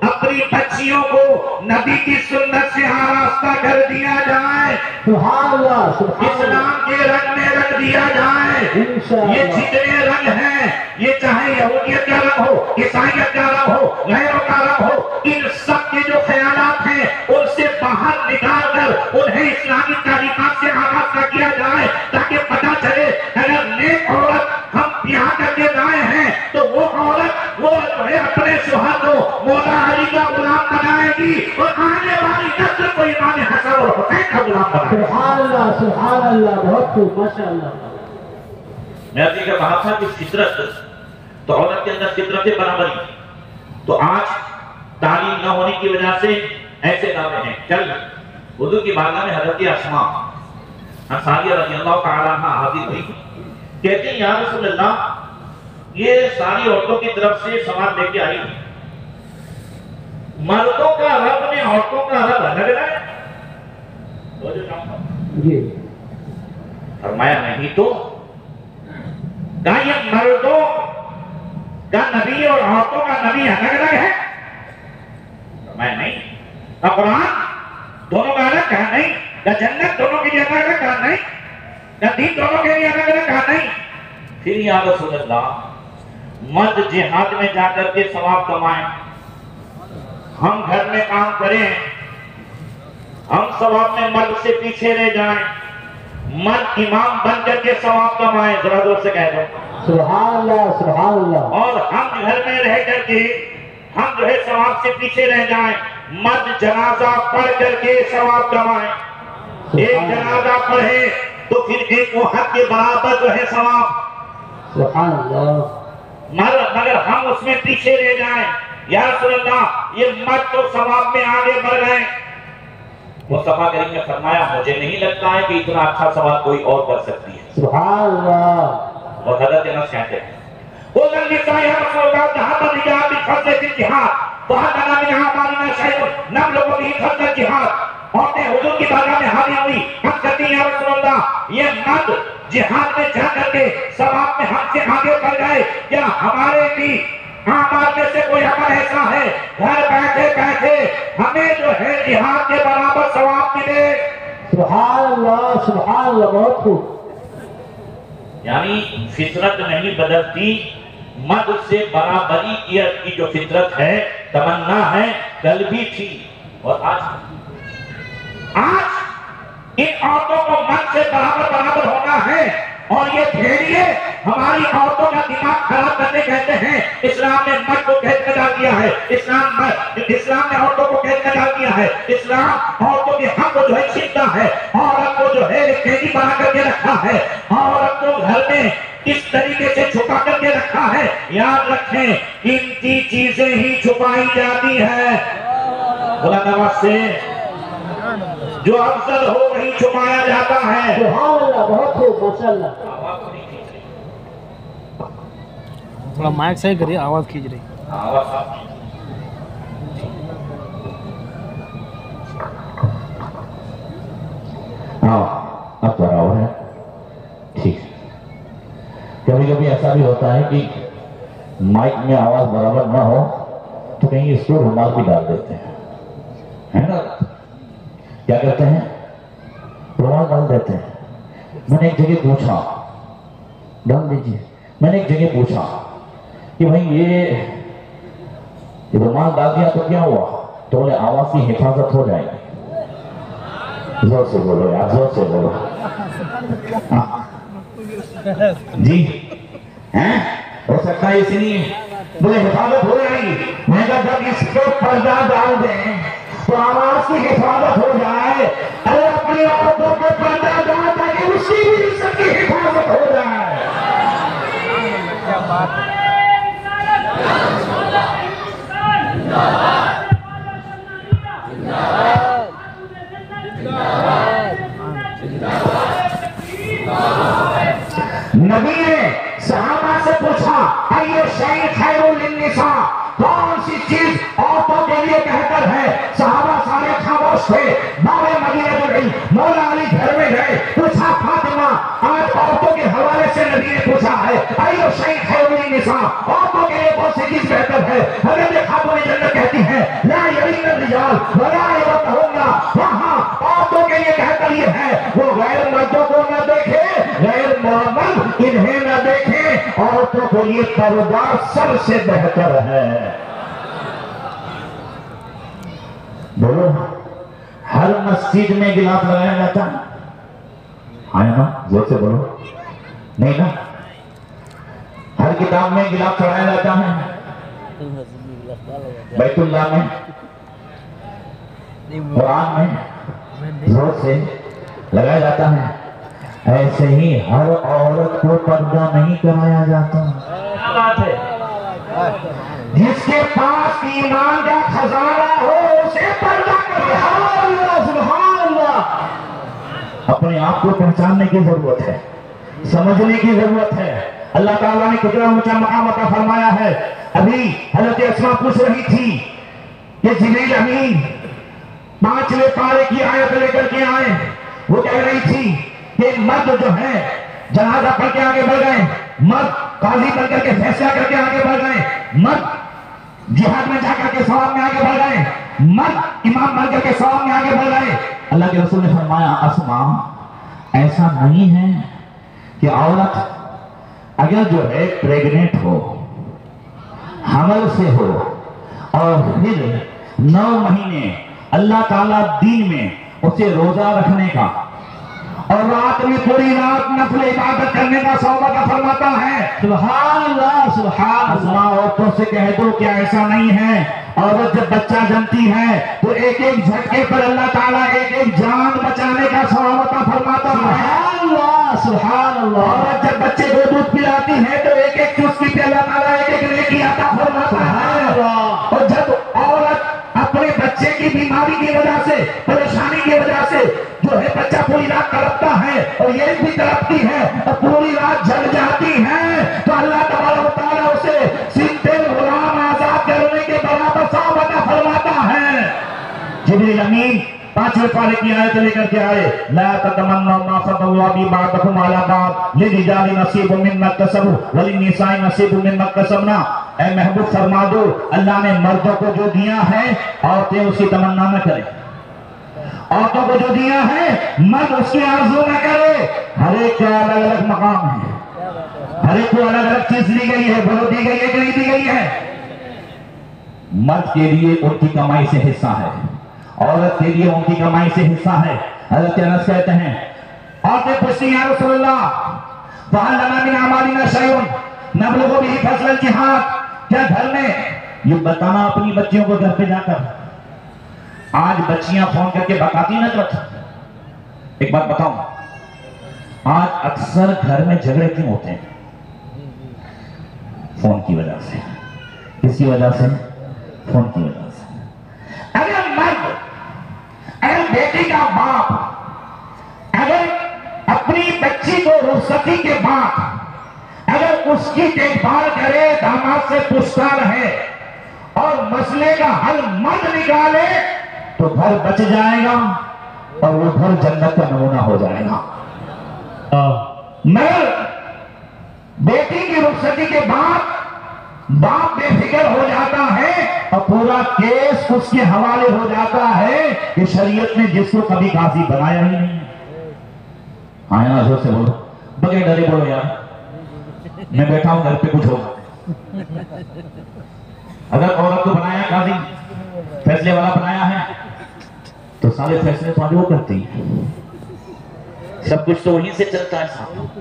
اپنی بچیوں کو نبی کی سنت سے آراستہ کر دیا جائے, سبحان اللہ اسلام کے رنگ میں رکھ دیا جائے. یہ جتنے رنگ ہیں, یہ چاہے یہودیت کا رنگ ہو, عیسائیت کا رنگ ہو, غیروں کا رنگ ہو, ان سب کے جو خیالات ہیں ان سے باہر نکال کر انہیں اسلامی تعلیمات سے آراستہ کیا جائے, تاکہ پتہ چلے اگر نیک عورت ہم یہاں کر کے لائے ہیں تو وہ عورت وہ اپنے شوہر کو مولا علی کا غلام بنائے گی, اور آنے والی نسل کو امام حسن اور حسین کا غلام بنائے گی. سبحان اللہ بہت خوب ماشاء اللہ. میں ابھی کا کہا تھا کہ فطرت تو عورت کے اندر فطرت برابری, تو آج تعلیم نہ ہونے کی وجہ سے ایسے دعوے ہیں. کل حضور کی بارگاہ میں حضرت اسماء انصاریہ رضی اللہ تعالیٰ عنہا حاضر ہوئی, کہتی ہیں یا رسول اللہ یہ ساری عورتوں کی طرف سے سوال لے کے آئی, مردوں کا رب نے عورتوں کا رب الگ ہے؟ فرمایا نہیں تو, کہا یہ مردوں کا نبی اور عورتوں کا نبی الگ الگ ہے؟ فرمایا نہیں. قرآن دونوں کا الگ کہا نہیں, جنت دونوں کے لیے الگ الگ کہا نہیں, دین دونوں کے لیے الگ الگ کہا نہیں. پھر یا رسول اللہ مرد جہاد میں جا کر کے ثواب کمائیں, ہم گھر میں کام کریں, ہم ثواب میں مرد سے پیچھے رہ جائیں, مرد امام بن کر کے ثواب کمائیں. ذرا زور سے کہہ دو سبحان اللہ سبحان اللہ. اور ہم گھر میں رہ کر کے ہم جو ہے ثواب سے پیچھے رہ جائیں, مرد جنازہ پڑھ کر کے ثواب کمائیں. ایک جنازہ پڑھے تو پھر ایک وہ حق کے برابر جو ہے ثواب. سبحان اللہ. مگر ہم اس میں پیچھے رہ جائیں, یا رسول اللہ یہ مرد تو ثواب میں آگے بڑھ گئے. مصطفیٰ کریم نے فرمایا مجھے نہیں لگتا ہے کہ اتنا اچھا ثواب کوئی اور کر سکتی ہے. سبحان اللہ. اور حضرت انس کہتے ہیں قُلْ النِّسَاءُ يَا رَسُولَ اللَّهِ ذَهَبَ الرِّجَالُ بِالْفَضْلِ فِي الْجِهَادِ وَهَلْ لَنَا مِنْ أَعْمَالِنَا شَيْءٌ نَبْلُغُ بِهِ فَضْلَ الْجِهَادِ. عورتیں حضور کی بارگاہ میں حاضر ہوئی, ہم کہتے ہیں یا رسول اللہ یہ مرد جہاد میں جا کر کے ثواب میں ہم سے آگے بڑھ گئے, کیا ہمارے بھی اعمال میں سے کوئی عمل ایسا ہے گھر بیٹھے بیٹھے ہمیں جو ہے جہاد کے برابر ثواب ملے؟ سبحان اللہ بہت خوب. یعنی فطرت نہیں بدلتی, مرد سے برابری کی جو فطرت ہے تمنا ہے کل بھی تھی اور آج ان عورتوں کو مرد سے برابر ہونا ہے. اور یہ بھیڑیے ہماری عورتوں کا دماغ خراب کرنے کہتے ہیں اسلام نے مرد کو قید میں ڈال دیا ہے, اسلام نے عورتوں کو قید میں ڈال دیا ہے, اسلام عورتوں کے حق کو جو ہے چھینتا ہے, عورت کو جو ہے قیدی بنا کر کے رکھا ہے, عورت کو گھر میں کس طریقے سے چھپا کر کے رکھا ہے. یاد رکھیں قیمتی چیزیں ہی چھپائی جاتی ہیں. بلند آواز سے جو افضل ہو وہی چھپایا جاتا ہے. سبحان اللہ. بہت خوب ماشاءاللہ. تھوڑا مائک صحیح کریے, آواز کھینچ رہی. ہاں اب برابر ہے. ٹھیک. کبھی کبھی ایسا بھی ہوتا ہے کہ مائک میں آواز برابر نہ ہو تو کہیں اس کو رومال بھی ڈال دیتے ہیں, ہے نا؟ کیا کرتے ہیں؟ رومال ڈال دیتے ہیں. میں نے ایک جگہ پوچھا, ڈال دیجیے. میں نے ایک جگہ پوچھا کہ بھائی یہ رومال ڈال دیا تو کیا ہوا؟ تو بولے آواز کی حفاظت ہو جائے گی. زور سے بولو یار, زور سے بولو. جی ہو سکتا ہے اس لیے بولے حفاظت ہو جائے گی. میں کہا جب اس کو پردہ ڈال دیں تو آواز کی حفاظت ہو جائے. ارے اپنی عورتوں کو پردہ ڈال تاکہ اس کی بھی عزت کی حفاظت ہو جائے. کیا بات ہے. نبی نے صحابہ سے پوچھا ایو شیء خیر للنساء, کون سی چیز عورتوں کے لیے بہتر ہے؟ صحابہ سارے خاموش تھے. باب مدینہ العلم مولا علی گھر میں گئے, پوچھا فاطمہ آج عورتوں کے حوالے سے نبی نے پوچھا ہے ایو شیء خیر للنساء, عورتوں کے لیے کون سی چیز بہتر ہے؟ حضرت خاتون جنت کہتی ہیں لا یرین الرجال ولا یرتهن, وہاں عورتوں کے لیے بہتر یہ ہے وہ غیر مردوں کو نہ دیکھے, غیر مرد انہیں نہ دیکھیں. عورتوں کو یہ پردہ سب سے بہتر ہے. بولو ہر مسجد میں گلاف لگایا جاتا ہے نا؟ زور سے بولو. نہیں نا؟ ہر کتاب میں گلاف چڑھایا جاتا ہے, بیت اللہ میں, قرآن میں زور سے لگایا جاتا ہے. ایسے ہی ہر عورت کو پردہ نہیں کرایا جاتا. جس کے پاس ایمان کا خزانہ ہو اسے پردہ کرے. سبحان اللہ. اپنے آپ کو پہچاننے کی ضرورت ہے, سمجھنے کی ضرورت ہے. اللہ تعالیٰ نے کتنا اونچا مقام عطا فرمایا ہے. ابھی حضرت اسماء پوچھ رہی تھی کہ جبریل امین 5ویں پارے کی آیت لے کر کے آئے. وہ کہہ رہی تھی کہ مرد جو ہے جنازہ پڑھ کے آگے بڑھ گئے, مرد قاضی بن کر کے فیصلہ کر کے آگے بڑھ گئے, مرد جہاد میں جا کر کے ثواب میں آگے بڑھ گئے, مرد امام بن کر کے ثواب میں آگے بڑھ گئے. اللہ کے رسول نے فرمایا اسماء ایسا نہیں ہے کہ عورت اگر جو ہے پریگننٹ ہو, حمل سے ہو, اور پھر 9 مہینے اللہ تعالیٰ دین میں اسے روزہ رکھنے کا اور رات میں پوری رات نفل عبادت کرنے کا ثواب عطا فرماتا ہے. سبحان اللہ. سبحان اللہ. عورتوں سے کہہ دو کہ ایسا نہیں ہے. عورت جب بچہ جنتی ہے تو ایک ایک جھٹکے پر اللہ تعالیٰ ایک ایک جان بچانے کا ثواب عطا فرماتا ہے. سبحان اللہ. سبحان اللہ. عورت جب بچے کو دودھ پلاتی ہے تو ایک ایک چسکی پہ اللہ تعالیٰ ایک ایک نیکی عطا فرماتا ہے. اور جب عورت اپنے بچے کی بیماری کی وجہ سے, پریشانی کی وجہ سے جو ہے بچہ پوری رات تڑپتا ہے اور یہ بھی تڑپتی ہے اور پوری رات جل جاتی ہے, تو اللہ تبارک و تعالیٰ اسے سنتے غلام آزاد کرنے کے برابر ثواب عطا فرماتا ہے. جبریل امین 5ویں پارے کی آیت لے کر کے آئے لا تتمنوا ما فضل الله به بعضكم على بعض للرجال نصيب مما اكتسبوا وللنساء نصيب مما اكتسبنا. اے محبوب فرما دو اللہ نے مردوں کو جو دیا ہے عورتیں اس کی تمنا نہ کریں, عورتوں کو جو دیا ہے مرد اس کی آرزو نہ کرے. ہر ایک کا الگ الگ مقام ہے, ہر ایک کو الگ الگ چیز دی گئی ہے. بولو دی گئی ہے کہ نہیں دی گئی ہے؟ مرد کے لیے ان کی کمائی سے حصہ ہے, عورت کے لیے ان کی کمائی سے حصہ ہے. حضرت انس کہتے ہیں عورتیں پوچھتی ہیں یا رسول اللہ فَهَلْ لَنَا مِنْ أَعْمَالِنَا شَيْءٌ نَبْلُغُ بِهِ فَضْلَ الْجِهَادِ. کیا گھر میں یہ بتانا اپنی بچیوں کو گھر پہ جا کر, آج بچیاں فون کر کے بتاتی نہ کرتی. ایک بات بتاؤں, آج اکثر گھر میں جھگڑے کیوں ہوتے ہیں؟ فون کی وجہ سے. کس کی وجہ سے؟ فون کی وجہ سے. اگر مرد، اگر بیٹی کا باپ اگر اپنی بچی کو رخصتی کے بعد اگر اس کی دیکھ بھال کرے، داماد سے پوچھتا رہے اور مسئلے کا حل مرد نکالے تو گھر بچ جائے گا اور وہ گھر جنت کا نمونہ ہو جائے گا. مگر بیٹی کی رخصتی کے بعد باپ بے فکر ہو جاتا ہے اور پورا کیس اس کے حوالے ہو جاتا ہے کہ شریعت نے جس کو کبھی قاضی بنایا ہی نہیں. ہاں نا، زور سے بولو، بغیر ڈرے بولو یار. میں بیٹھا ہوں گھر پہ، کچھ ہوگا. اگر عورت کو بنایا قاضی، فیصلے والا بنایا ہے، تو سارے فیصلے تو وہ کرتی ہے. سب کچھ تو وہیں سے چلتا ہے صاحب.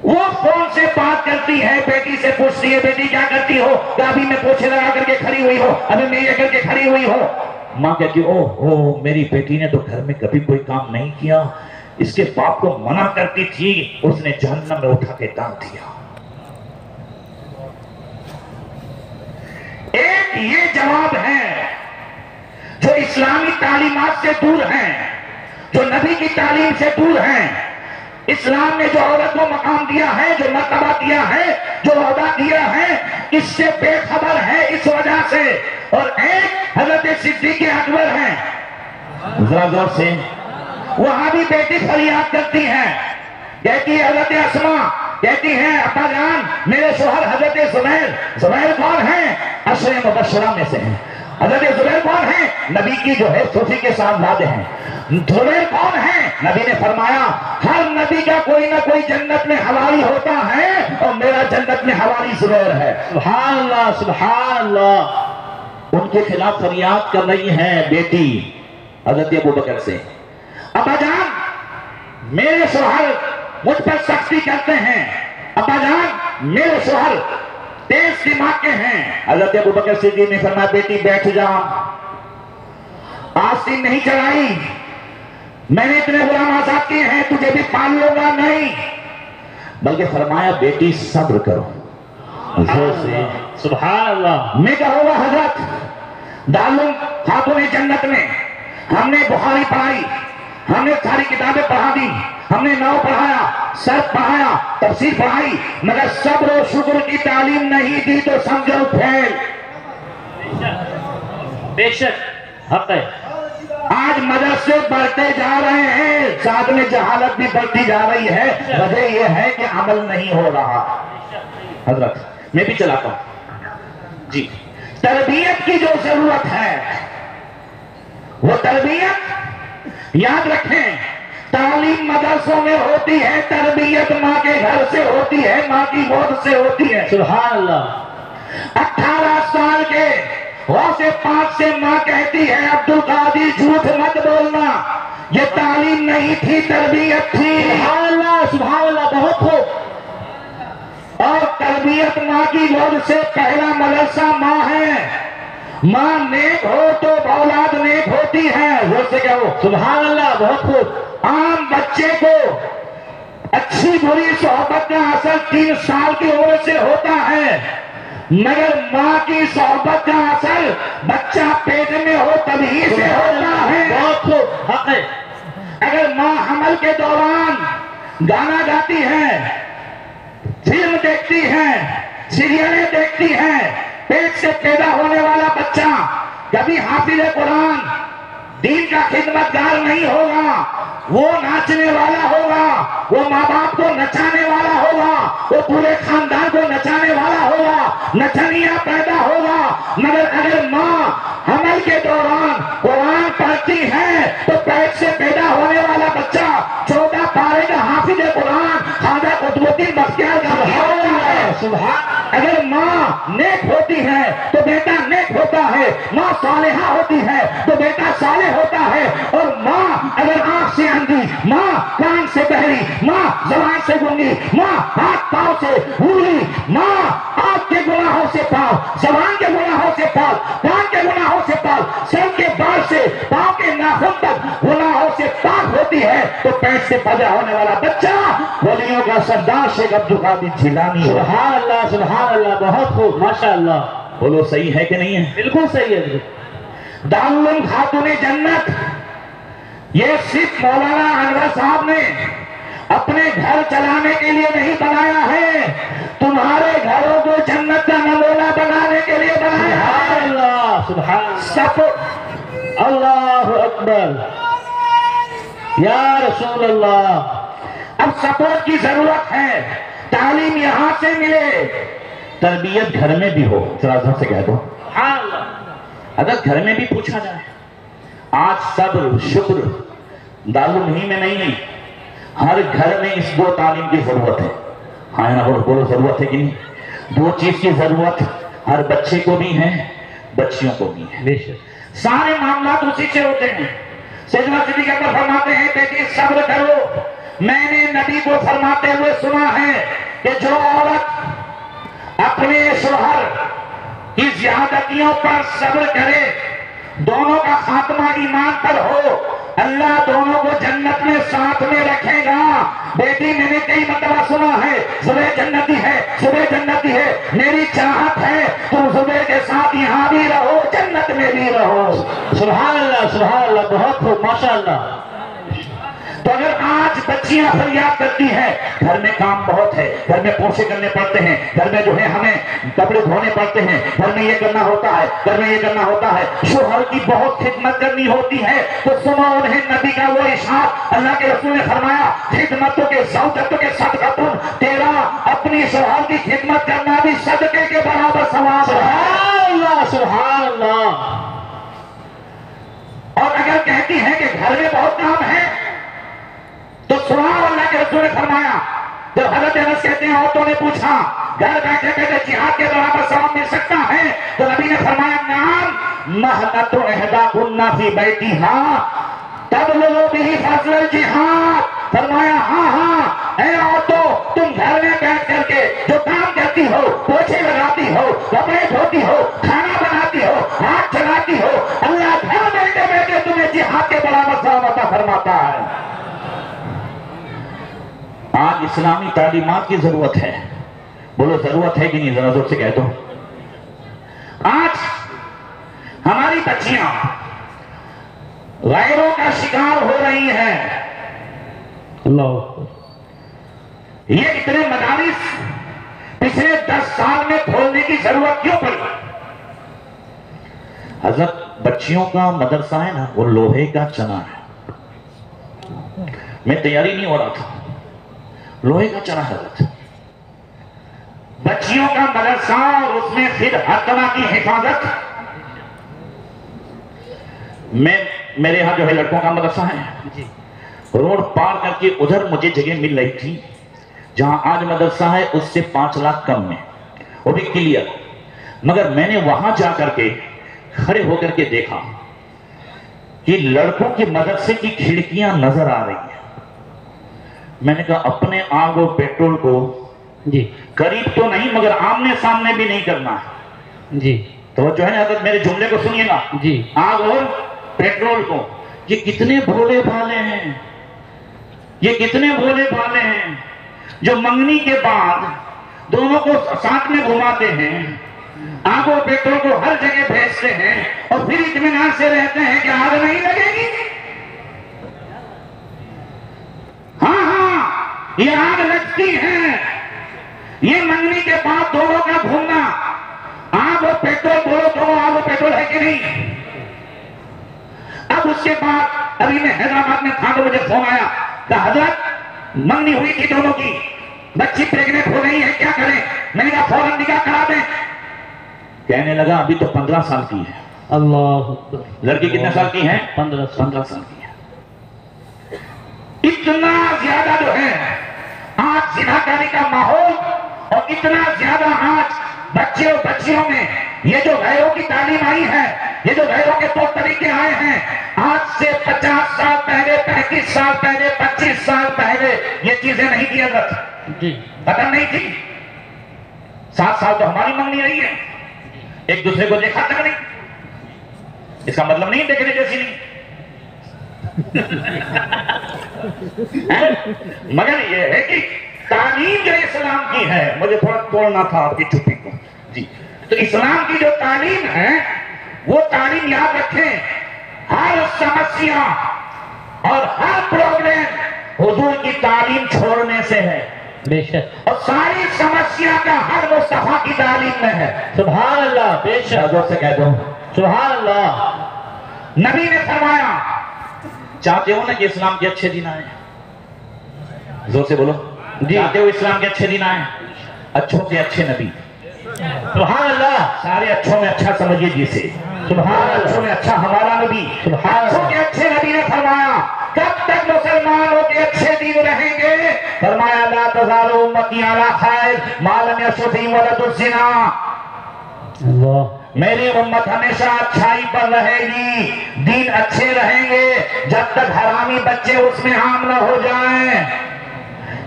وہ فون سے بات کرتی ہے، بیٹی سے پوچھتی ہے بیٹی کیا کرتی ہو، کہ ابھی میں پوچھے لگا کر کے کھڑی ہوئی ہو، ابھی میں یہ کر کے کھڑی ہوئی ہو. ماں کہتی اوہ میری بیٹی نے تو گھر میں کبھی کوئی کام نہیں کیا، اس کے باپ کو منع کرتی تھی، اس نے جہنم میں اٹھا کے ڈال دیا. ایک یہ جواب ہے جو اسلامی تعلیمات سے دور ہیں، جو نبی کی تعلیم سے دور ہیں. اسلام نے جو عورت کو مقام دیا ہے، جو مرتبہ دیا ہے، جو عہدہ دیا ہے، اس سے بے خبر ہے اس وجہ سے. اور ایک حضرت صدیق اکبر ہیں، ذرا غور سے. وہاں بھی بیٹی فریاد کرتی ہیں، کہتی ہے حضرت اسماء کہتی ہیں ابا جان میرے شوہر حضرت زبیر. زبیر کون ہیں؟ عشرے مبشرہ میں سے ہیں. حضرت زبیر کون ہیں؟ نبی کی جو ہے صوفی کے صاحبزادے ہیں. زبیر کون ہیں؟ نبی نے فرمایا ہر نبی کا کوئی نہ کوئی جنت میں حوالی ہوتا ہے اور میرا جنت میں حوالی زبیر ہے. سبحان اللہ سبحان اللہ. ان کے خلاف فریاد کر رہی ہے بیٹی حضرت ابوبکر سے، ابا جان میرے شوہر مجھ پر سختی کرتے ہیں، ابا جان میرے شوہر تیز دماغ کے ہیں. حضرت ابوبکر صدیق نے فرمایا بیٹی بیٹھ جا، آستین نہیں چڑھائی، میں نے اتنے غلام آزاد کیے ہیں، تجھے بھی پال لوں گا نہیں، بلکہ فرمایا بیٹی صبر کرو. سبحان اللہ. میں کہوں گا حضرت دارالعلوم خاتون جنت میں ہم نے بخاری پڑھائی، ہم نے ساری کتابیں پڑھا دی، ہم نے نحو پڑھایا، صرف پڑھایا، تفسیر پڑھائی، مگر صبر و شکر کی تعلیم نہیں دی تو سمجھو پھیل. بے شک حق ہے. آج مدرسے بڑھتے جا رہے ہیں، ساتھ میں جہالت بھی بڑھتی جا رہی ہے. وجہ یہ ہے کہ عمل نہیں ہو رہا. حضرت میں بھی چلاتا ہوں جی. تربیت کی جو ضرورت ہے وہ تربیت یاد رکھیں، تعلیم مدرسوں میں ہوتی ہے، تربیت ماں کے گھر سے ہوتی ہے، ماں کی گود سے ہوتی ہے. سبحان اللہ. 18 سال کے غوث پاک سے ماں کہتی ہے عبدالقادر جھوٹ مت بولنا، یہ تعلیم نہیں تھی تربیت تھی. سبحان اللہ سبحان اللہ. بہت خوب. اور تربیت ماں کی گود سے پہلا مدرسہ ماں ہے. ماں نیک ہو تو اولاد نیک ہوتی ہے. وہ سے کہو سبحان اللہ. بہت خوب. عام بچے کو اچھی بری صحبت کا اثر 3 سال کی عمر سے ہوتا ہے، مگر ماں کی صحبت کا اثر بچہ پیٹ میں ہو تبھی سے ہوتا ہے. بہت خوب. حق ہے. اگر ماں حمل کے دوران گانا گاتی ہے، فلم دیکھتی ہے، سیریلیں دیکھتی ہے، پیٹ سے پیدا ہونے والا بچہ کبھی حافظ قرآن دین کا خدمتگار نہیں ہوگا، وہ ناچنے والا ہوگا، وہ ماں باپ کو نچانے والا ہوگا، وہ پورے خاندان کو نچانے والا ہوگا، نچنیا پیدا ہوگا. مگر اگر ماں حمل کے دوران قرآن پڑھتی ہے تو پیٹ سے پیدا ہونے والا بچہ 14 پارے کا حافظ قرآن خواجہ قطب الدین بختیار کا ہوگا. اگر ماں نیک ہوتی ہے تو بیٹا نیک ہوتا ہے، ماں صالحہ ہوتی ہے تو بیٹا صالح ہوتا ہے. اور ماں اگر آنکھ سے اندھی، ماں کان سے بہری، ماں زبان سے گنگی، ماں ہاتھ پاؤں سے بھولی، ماں آنکھ کے گناہوں سے پاک، زبان کے گناہوں سے پاک، کان کے گناہوں سے پاک، سر کے بال سے پاؤں کے ناخن تک گناہوں سے پاک ہوتی ہوتی ہے تو پیٹ سے پیدا ہونے والا بچہ ولیوں کا سردار شیخ عبد القادر جیلانی ہے۔ سبحان اللہ، بہت خوب، ماشاءاللہ۔ بولو صحیح ہے کہ نہیں ہے؟ بالکل صحیح ہے۔ دارالعلوم خاتون جنت یہ صرف مولانا انور صاحب نے اپنے گھر چلانے کے لیے نہیں بنایا ہے، تمہارے گھروں کو جنت کا نمونہ بنانے کے لیے بنایا ہے۔ سبحان اللہ، سبحان اللہ، سپورٹ، اللہ اکبر، یا رسول اللہ۔ اب سپورٹ کی ضرورت ہے، تعلیم یہاں سے ملے، تربیت گھر میں بھی ہو۔ ذرا سے کہہ دو سبحان اللہ۔ اگر گھر میں بھی پوچھا جائے، آج صبر شکر دارالعلوم ہی میں نہیں، ہر گھر میں اس دو تعلیم کی ضرورت ہے۔ ہاں نا بولو، ضرورت ہے کہ نہیں؟ دو چیز کی ضرورت ہر بچے کو بھی ہے، بچیوں کو بھی ہے۔ بے شک، سارے معاملات اسی سے ہوتے ہیں۔ سیدنا صدیق اکبر فرماتے ہیں بیٹی صبر کرو، میں نے نبی کو فرماتے ہوئے سنا ہے کہ جو عورت اپنے شوہر کی زیادتیوں پر صبر کرے، دونوں کا خاتمہ ایمان پر ہو، اللہ دونوں کو جنت میں ساتھ میں رکھے گا۔ بیٹی میں نے کئی مرتبہ سنا ہے زبیر جنتی ہے، زبیر جنتی ہے، میری چاہت ہے تم زبیر کے ساتھ یہاں بھی رہو، جنت میں بھی رہو۔ سبحان اللہ، سبحان اللہ، بہت خوب، ماشاءاللہ۔ تو اگر آج بچیاں فریاد کرتی ہیں گھر میں کام بہت ہے، گھر میں پوچھے کرنے پڑتے ہیں، گھر میں جو ہے ہمیں کپڑے دھونے پڑتے ہیں، گھر میں یہ کرنا ہوتا ہے، گھر میں یہ کرنا ہوتا ہے، شوہر کی بہت خدمت کرنی ہوتی ہے، تو سنو انہیں نبی کا وہ ارشاد، اللہ کے رسول نے فرمایا خدمتوں کے زوجتوں کے صدقتن، تیرا اپنی شوہر کی خدمت کرنا بھی صدقے کے برابر ثواب ہے۔ سبحان اللہ، سبحان اللہ۔ اور اگر کہتی ہیں کہ گھر میں بہت کام ہے تو سناؤ، اللہ کے رسول نے فرمایا، جب حضرت انس کہتے ہیں عورتوں نے پوچھا گھر بیٹھے بیٹھے جہاد کے برابر ثواب مل سکتا ہے، تو نبی نے فرمایا نعم مہنۃ احداکن فی بیتھا تبلغ بہ فضل الجہاد، فرمایا ہاں ہاں اے عورتوں، تم گھر میں بیٹھ کر کے جو کام کرتی ہو، پوچھے لگاتی ہو، کپڑے دھوتی ہو، کھانا بناتی ہو، ہاتھ چلاتی ہو، اللہ گھر بیٹھے بیٹھے تمہیں جہاد کے برابر ثواب عطا فرماتا ہے۔ آج اسلامی تعلیمات کی ضرورت ہے، بولو ضرورت ہے کہ نہیں؟ ذرا زور سے کہہ دو۔ آج ہماری بچیاں غیروں کا شکار ہو رہی ہیں، اللہ، یہ اتنے مدارس پچھلے 10 سال میں کھولنے کی ضرورت کیوں پڑی؟ حضرت بچیوں کا مدرسہ ہے نا، وہ لوہے کا چنا ہے، میں تیاری نہیں ہو رہا تھا، لوہے کا چنا حضرت، بچیوں کا مدرسہ اور اس میں پھر ہر طرح کی حفاظت۔ میرے یہاں جو ہے لڑکوں کا مدرسہ ہے، روڈ پار کر کے ادھر مجھے جگہ مل رہی تھی جہاں آج مدرسہ ہے اس سے 5 لاکھ کم میں، وہ بھی کلیئر، مگر میں نے وہاں جا کر کے کھڑے ہو کر کے دیکھا کہ لڑکوں کے مدرسے کی کھڑکیاں نظر آ رہی ہیں۔ میں نے کہا اپنے آگ اور پیٹرول کو جی قریب تو نہیں مگر آمنے سامنے بھی نہیں کرنا ہے۔ جی توجہ ہے نا حضرت، میرے جملے کو سنیے گا، جی، آگ اور پیٹرول کو، یہ کتنے بھولے بھالے ہیں، یہ کتنے بھولے بھالے ہیں جو منگنی کے بعد دونوں کو ساتھ میں گھماتے ہیں، آگ اور پیٹرول کو ہر جگہ بھیجتے ہیں اور پھر اطمینان سے رہتے ہیں کہ آگ نہیں لگے گی۔ ہاں ہاں یہ آگ لگتی ہے، یہ منگنی کے بعد دونوں کا گھومنا، آگ اور پیٹرول، بولو دونوں آگ اور پیٹرول ہے کہ نہیں؟ اب اس کے بعد ابھی میں حیدرآباد میں تھا تو مجھے فون آیا کہ حضرت منگنی ہوئی تھی دونوں کی، بچی پریگننٹ ہو گئی ہے، کیا کریں؟ میں نے کہا فوراً نکاح کرا دیں۔ کہنے لگا ابھی تو 15 سال کی ہے۔ اللہ، لڑکی کتنے سال کی ہے؟ 15 سال کی ہے۔ اتنا زیادہ جو ہے آج زناکاری کا ماحول، اور اتنا زیادہ آج بچے اور بچیوں میں یہ جو غیروں کی تعلیم آئی ہے، یہ جو غیروں کے طور طریقے آئے ہیں، آج سے 50 سال پہلے، 35 سال پہلے، 25 سال پہلے یہ چیزیں نہیں تھی حضرت، جی پتہ نہیں تھی۔ 7 سال تو ہماری منگنی رہی ہے، ایک دوسرے کو دیکھا تک نہیں، اس کا مطلب نہیں دیکھنے جیسی نہیں۔ مگر یہ ہے کہ تعلیم جو اسلام کی ہے، مجھے تھوڑا توڑنا تھا آپ کی چھٹی کو جی، تو اسلام کی جو تعلیم ہے وہ تعلیم یاد رکھیں، ہر سمسیا اور ہر پرابلم حضور کی تعلیم چھوڑنے سے ہے، بے شک، اور ساری سمسیا کا حل مصطفیٰ کی تعلیم میں ہے۔ سبحان اللہ، بے شک، زور سے کہہ دو سبحان اللہ۔ نبی نے فرمایا، چاہتے ہو نا کہ اسلام کے اچھے دن آئے؟ زور سے بولو جی، چاہتے ہو اسلام کے اچھے دن آئے؟ اچھوں کے اچھے نبی، سبحان اللہ، سارے اچھوں میں اچھا سمجھیے جسے، سبحان اچھوں اللہ، میں اچھا ہمارا نبی، سبحان اچھوں اللہ، کے اچھے نبی نے فرمایا کب تک مسلمانوں کے اچھے دن رہیں گے؟ فرمایا لا تزال امتی علی خیر ما لم یشفی ولد الزنا، اللہ، میری امت ہمیشہ اچھائی پر رہے گی، دین اچھے رہیں گے جب تک حرامی بچے اس میں عام نہ ہو جائیں۔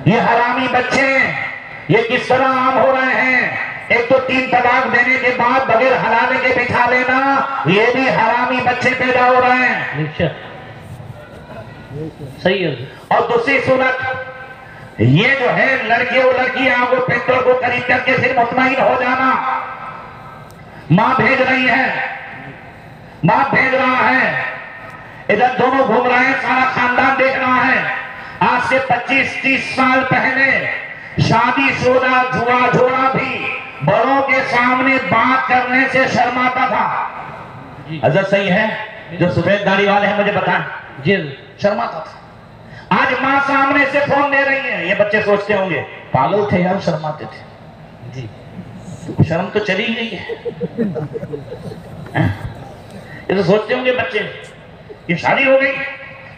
یہ حرامی بچے یہ کس طرح عام ہو رہے ہیں؟ ایک تو 3 طلاق دینے کے بعد بغیر حلالے کے بٹھا لینا، یہ بھی حرامی بچے پیدا ہو رہے ہیں۔ بے شک، صحیح ہے، اور دوسری صورت یہ جو ہے لڑکے اور لڑکیاں وہ پیٹرول کو قریب کر کے پھر مطمئن ہو جانا، ماں بھیج رہی ہے، ماں بھیج رہا ہے، ادھر دونوں گھوم رہے ہیں، سارا خاندان دیکھ رہا ہے۔ آج سے 25-30 سال پہلے شادی شدہ جوڑا بھی بڑوں کے سامنے بات کرنے سے شرماتا تھا۔ حضرت صحیح ہے؟ جو سفید داڑھی والے ہیں مجھے بتائیں، جی، شرماتا تھا۔ آج ماں سامنے سے فون دے رہی ہے، یہ بچے سوچتے ہوں گے پاگل تھے یار، شرماتے تھے، جی، شرم تو چلی گئی ہے۔ یہ تو سوچتے ہوں گے بچے یہ شادی ہو گئی،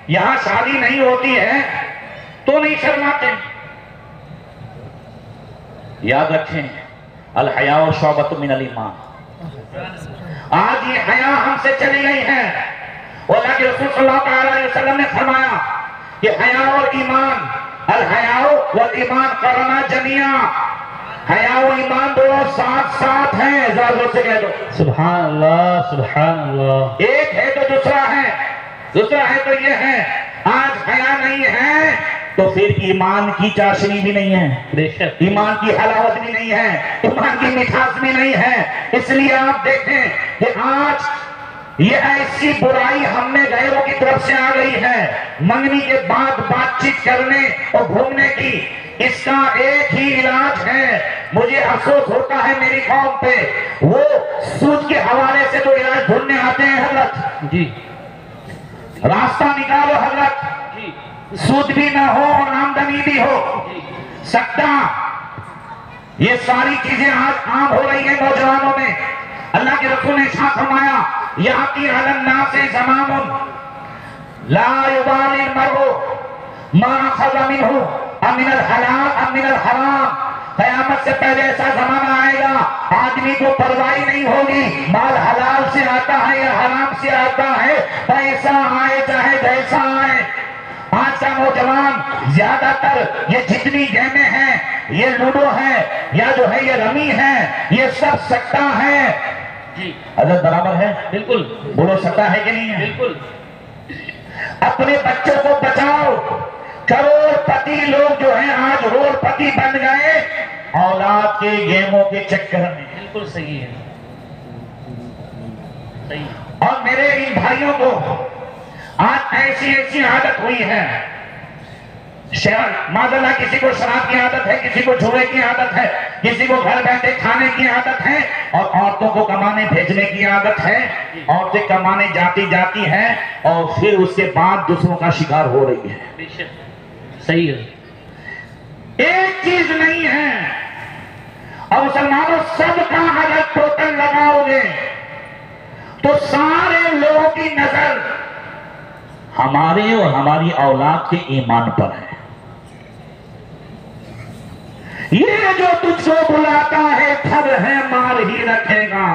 یہاں شادی نہیں ہوتی ہے تو نہیں شرماتے۔ یاد رکھیں الحیاء شعبۃ من الایمان، آج یہ حیا ہم سے چلی گئی ہے، اور اللہ کے رسول صلی اللہ علیہ وسلم نے فرمایا کہ حیا اور ایمان، الحیاء والایمان قرنا جميعا، حیا و ایمان دونوں ساتھ ساتھ ہیں، ذرا سے کہہ دو سبحان اللہ، سبحان اللہ، ایک ہے تو دوسرا ہے، دوسرا ہے تو یہ ہے۔ آج حیا نہیں ہے تو پھر ایمان کی چاشنی بھی نہیں ہے، بے شک، ایمان کی حلاوت بھی نہیں ہے، ایمان کی مٹھاس بھی نہیں ہے۔ اس لیے آپ دیکھیں کہ آج یہ ایسی برائی ہم نے غیروں کی طرف سے آ گئی ہے، منگنی کے بعد بات چیت کرنے اور گھومنے کی، اس کا ایک ہی علاج ہے۔ مجھے افسوس ہوتا ہے میری قوم پہ، وہ سود کے حوالے سے تو علاج ڈھونڈنے آتے ہیں حضرت، جی، راستہ نکالو حضرت، جی، سود بھی نہ ہو اور آمدنی بھی ہو، سکتا، یہ ساری چیزیں آج عام ہو رہی ہیں نوجوانوں میں۔ اللہ کے رسول نے ارشاد فرمایا یاتی علی الناس زمان لا یبالی المرء ما اخذ منہ امن الحلال ام من الحرام، قیامت سے پہلے ایسا زمانہ آئے گا آدمی کو پرواہی نہیں ہوگی مال حلال سے آتا ہے یا حرام سے آتا ہے، پیسہ آئے چاہے جیسا آئے۔ آج کا نوجوان زیادہ تر یہ جتنی گیمیں ہیں، یہ لوڈو ہے یا جو ہے یہ رمی ہے، یہ سب سکتا ہے۔ جی، حضرت برابر ہے؟ بالکل، بولو سکتا ہے کہ نہیں ہے؟ بالکل، اپنے بچوں کو بچاؤ، کروڑ پتی لوگ جو ہیں آج روڑ پتی بن گئے اولاد کے گیموں کے چکر میں۔ بالکل صحیح ہے، صحیح، اور میرے ان بھائیوں کو آج ایسی عادت ہوئی ہے، معذاللہ کسی کو شراب کی عادت ہے، کسی کو جوئے کی عادت ہے، کسی کو گھر بیٹھے کھانے کی عادت ہے، اور عورتوں کو کمانے بھیجنے کی عادت ہے، عورتیں کمانے جاتی ہیں اور پھر اس کے بعد دوسروں کا شکار ہو رہی ہے۔ بے شک، صحیح ہے، ایک چیز نہیں ہے، اور مسلمانوں سب کا اگر ٹوٹل لگاؤ گے تو سارے لوگوں کی نظر ہمارے اور ہماری اولاد کے ایمان پر ہے۔ یہ جو تجھ کو بلاتا ہے تھر ہے مار ہی رکھے گا،